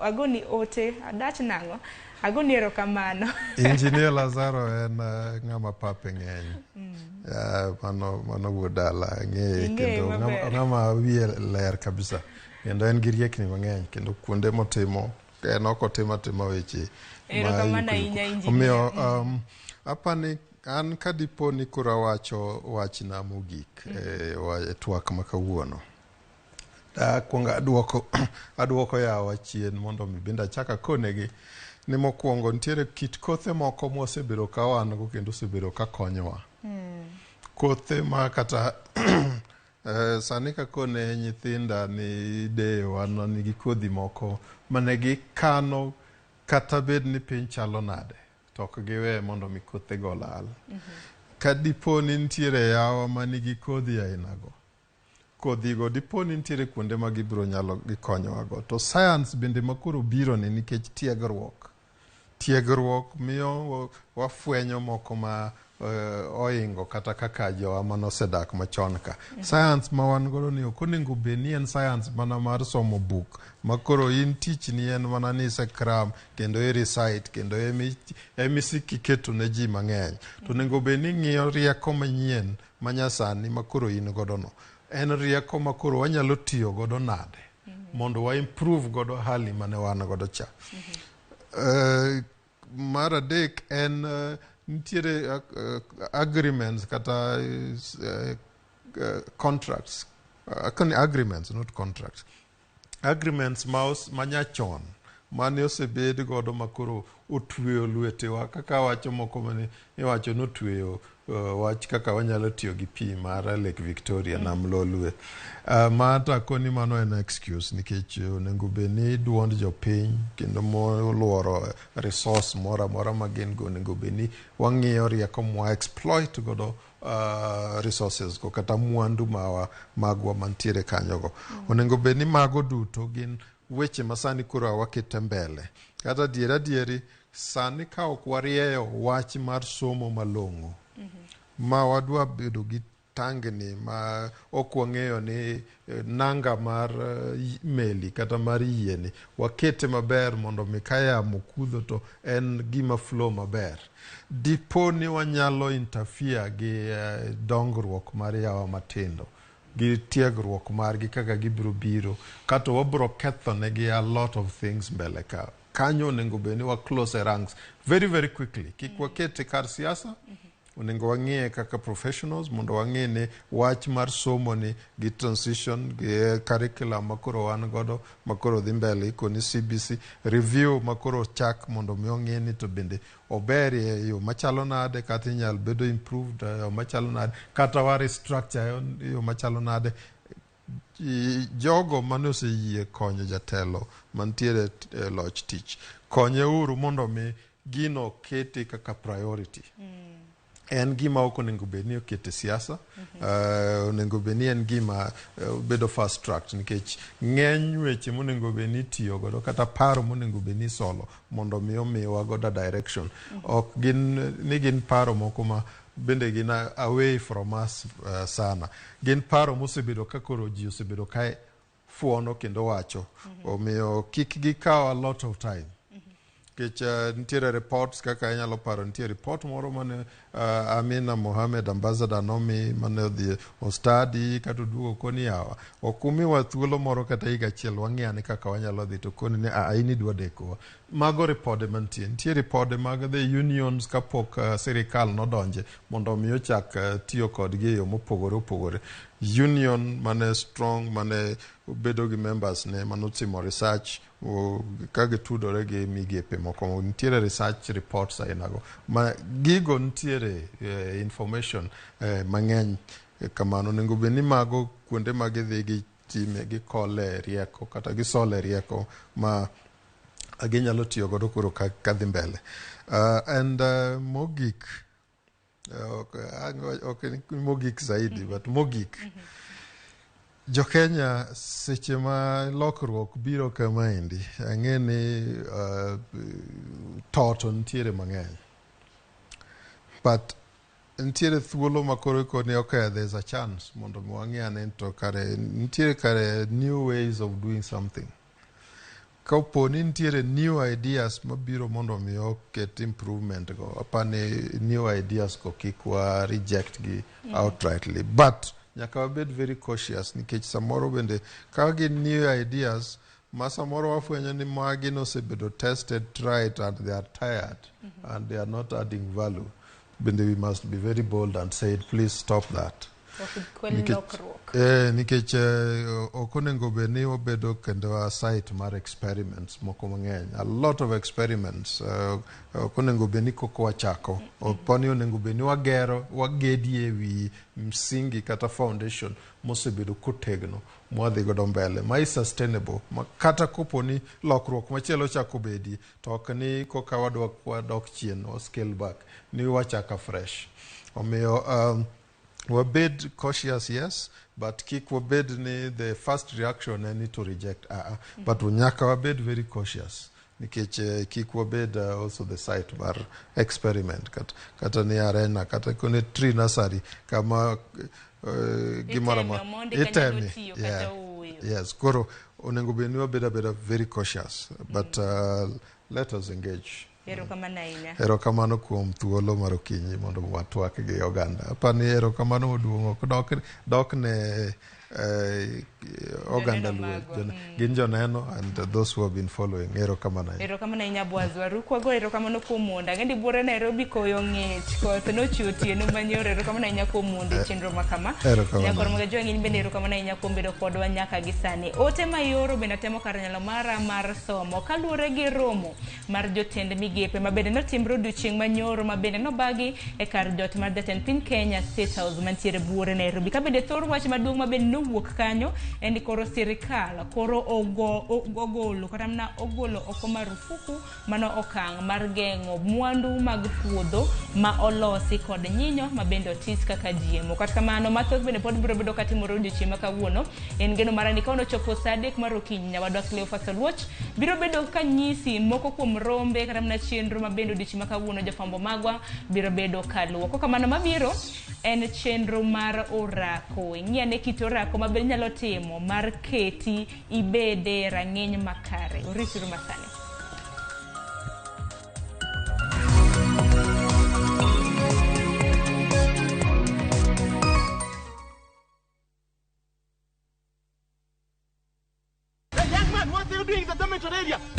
agoni ote adach nango agoni erokamano. Engineer Lazaro en ngama pape ngeny. Mano wodala ngeye kendo ngama wiye ler kabisa. Kendo en gi riekni mangeny kendo kuonde motimo en ok otimo weche. Erokamano inya engineer. Omiyo apani an kadipo ni kura wacho wachna mogik e twak makawuono. Kuonga aduoko yawa chien mondo mi benda chaka konegi ni mokwongo nitiere kit kothe moko mosebedo ka wan go kendo osebedo ka konyowa. Kothe ma kata sani ka kone nyithinda ni deyo wan nigi kodhi moko mane gikano kata bed ni piny chalo nade to ok giwe mondo mi kothe go lal. Kadipo ni nitiere yawa manigi kodhi ainago, kodhi go dipo ni nitiere kuonde ma gibiro nyalo gikonyowa go. To science bende makoro biro ni nikech tiegruok miyo wafwenyo moko ma oingo kata kaka jowa manosedak machon ka. Science ma wan godo ni ok onego bed ni en science mana mar somo buk makoro in tich ni en mana ni sekram kendo e recite kendo emisiki keto ne ji mang'eny. To onego bed ni ng'iyo rieko manyien manyasani makoro in godo no. En rieko makoro wanyalo tiyo godo nade mondo wa improve godo hali mane wan godo cha. Mar adek en nitiere agreements kata contracts. Agreements, not contracts. Agreements manyachon mane osebed godo makoro otweyo lwetewa kaka wacho moko mane iwacho notweyo wach kaka wanyalo tiyo gi pi mar Lake Victoria nam Lolwe. Mata koni mano en excuse nikech onego bed ni duond jopiny kendo moluoro resource mora magin go onego bed ni wang'iyo rieko mwa exploit godo resources go kata mwandu magwa mantiere kanyo go. Onego bed ni mago duto gin weche masani kuro wakete mbele. Kata dieri sani ka ok warieyo wach mar somo malong'o ma wadwa bedo gi tangni ma ok wang'eyo ni nanga mar meli kata mar yieni wakete maber mondo mi kaya mokudho to en gima flow maber. Dipo ni wanyalo interfere gi dongruok mar yawa matindo gi tiegruok margi kaka gibiro biro kata wabiro ketho negi a lot of things mbele ka. Kanyo onego bed ni wa close ranks very very quickly. Kik wakete kar siasa. Onego wang'ie kaka professionals mondo wang'ie ni wach mar somo ni gi transition gi curriculum makoro wan godo makoro dhi mbele iko ni CBC review makoro chak mondo mi ong'ie ni to bende ober e yo machalo nade kata inyal bedo improved yo machalo nade kata wa restructure yo machalo nade. Jogo mane oseyie konyo jatelo mantiere loch tich konye uru mondo mi gino kete kaka priority. En gima ok onego bed ni okete siasa. Onego bed ni en gima bedo fast track nikech ng'eny weche monego bed ni tiyo godo kata paro monego bed ni solo mondo mi omiwa godo direction. Ok gin paro moko ma bende gin away from us sana. Gin paro mosebedo ka koro ji osebedo ka fuono kendo wacho. Omiyo kik gikaw a lot of time. nikech nitiere reports kaka inyalo paro nitie report moro mane Amina Mohamed ambassador nomi mane odhi ostadi kata oduogo koni yawa okumiwa thuolo moro kata higa achiel wang'iyane kaka wanyalo dhi to koni ne aini dwa dekowa mago ripode mantie nitie ripode mag the unions kapok sirikal nodonje mondo omi ochak tiyo kodgi e yo mopogore opogore union mane strong mane bedo gi members ne manotimo research ka gitudore gi migepe moko nitiere research reports ainago ma gigo nitiere information mang'eny kamano nego bed ni mago kuonde ma gidhi gi time gi kole rieko kata gi sole rieko ma ginyalo tiyo godo koro ka dhi mbele and mogik mogik zaidi but mogik jo Kenya seche ma lokruok biro kamaendi ang'e ni toto nitiere mang'eny but nitiere thuolo makoro koni okay there's a chance mondo wang'iyane to kare nitiere kare new ways of doing something kaponi nitiere new ideas mabiro mondo mi oket improvement go apani new ideas ko kikwa reject gi outrightly but nyaka wabed very cautious nikech samoro bende ka gin new ideas ma samoro wafwenyo ni magi nosebedo tested tried and they are tired and they are not adding value bende we must be very bold and say please stop that nikech okonego bed ni obedo kendo a site mar experiments moko mang'eny a lot of experiments okonego bed ni koko wachako oponi onego bed ni wagedie wi msingi kata foundation mosebedo kotegno mwadhi godo mbele ma is sustainable kata koponi lokruok machielo chako bedi to ok ni koka wadok chien o scale back ni wachaka fresh omiyo wabed cautious yes but kik wabed ni the first reaction any to reject but nyaka wabed very cautious nikech kik wabed also the site bar experiment kata ni arena kata kone tree nursery kama gimoro itemi yes koro onego bed ni wabed very cautious but let us engage. Erokamano kuom thuolo mar okinyi mondo watwak gi oganda. Apani erokamano moduong' ok dok ne oganda luo gin joneno and those who have been following erokamano ahinya bwazwa rukwago erokamano kuom monda ngendi buore Nairobi koyo ng'ech koth nochiwo tieno manyoro erokamano ahinya kuom monde chenro makama nyakoro mga jwang'ini bende erokamano ahinya kuom bedo kodwa nyaka gi sani ote mayoro bende temo kar nyalo mara mar somo kaluwore gi romo mar jotend migepe ma bende notimre odiochieng' manyoro ma bende nobagi e kar jot mar jatend piny Kenya State House mantiere buore Nairobi ka bende thor wach maduong' ma bende wuok kanyo en koro sirikal koro ogolo kata mana ogolo oko marufuku mano okang' mar geng'o mwandu mag puodho ma olosi kod nyinyo ma bende otis kaka jiemo kata kamano mathoth bende pod biro bedo katimore odiochieng' ma kawuono en geno mara ni kono chopo saa 3 mar okinyi nyawadwa Cleophas Oluoch biro bedo kanyisi moko kuom rombe kata mana chenro ma bende odiochieng' ma kawuono jafambo magwa biro bedo kaluwo kaka kamano mabiro en chenro mar orako ng'iane kit orako ma bende nyalo timo mar keti ibede rang'eny makare orituru masani.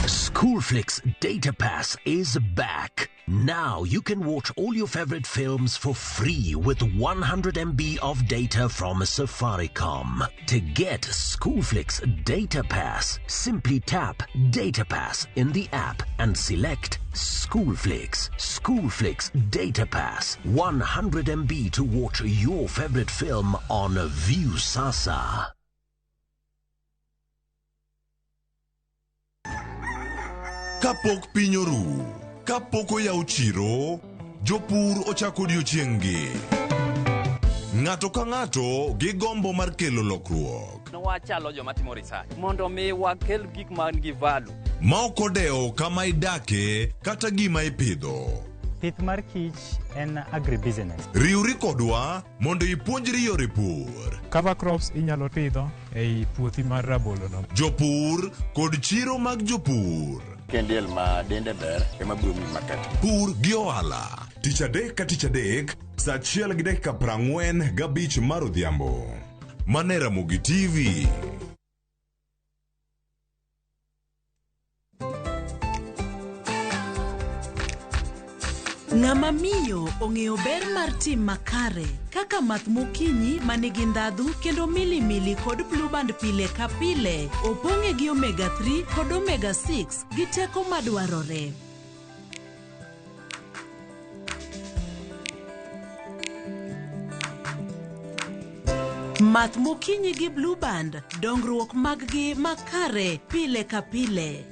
Schoolflix Data Pass is back. Now you can watch all your favorite films for free with 100 MB of data from Safaricom. To get Schoolflix Data Pass, simply tap Data Pass in the app and select Schoolflix. Schoolflix Data Pass. 100 MB to watch your favorite film on View Sasa. Kapok piny oru, kapok oyaw chiro, jopur ochako odiochieng'gi. Ng'ato ka ng'ato gi gombo mar kelo lokruok. Wachalo joma timo research mondo mi wakel gik man gi value. Ma ok odewo kama idake kata gima ipidho. Pith mar kich en agribusiness. Riwri kodwa mondo ipuonjri yore pur. Cover crops inyalo pidho ei puothi mar rabolo no. Jopur kod chiro mag jopur. kendiel ma dende ber ema biro mi maket. Pur gi ohala. Tich adek ka tich adek, saa 1:45 mar odhiambo. Mane Ramogi TV. Ng'ama miyo ong'eyo ber mar tim makare kaka math mokinyi manigi ndhadhu kendo milimili kod blue band pile ka pile opong'e gi omega 3 kod omega 6 gi teko madwarore. Math mokinyi gi blue band, dongruok mag-gi makare pile ka pile.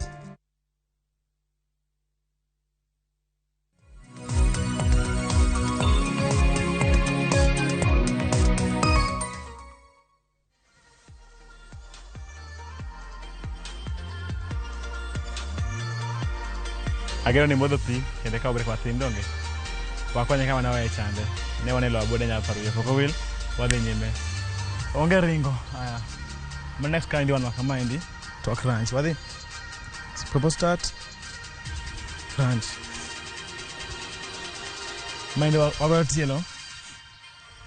Agero ni modho pi kendo ka obrek matin donge. Wakonye kama nawe chande. Ne wanelo abode nyal faruye poko wil wadhi nyime. Onge ringo. Aya. My next kind one kama indi to crunch. Wadhi. Proper start. Crunch. Mind wabro tielo.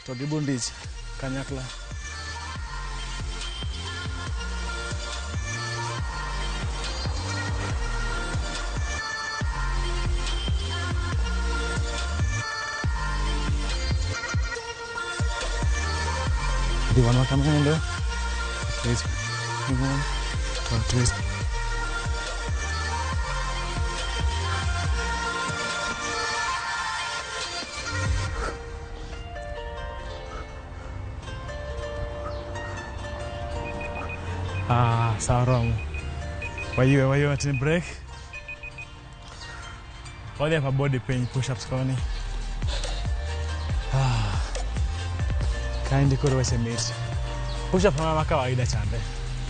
To gibundich kanyakla. Do one more coming in there? Twist. Twist. So wrong. Why you at a break? Why they have a body pain push-ups koni? Kaindi kuro wese meet. Push up kama kawaida chande.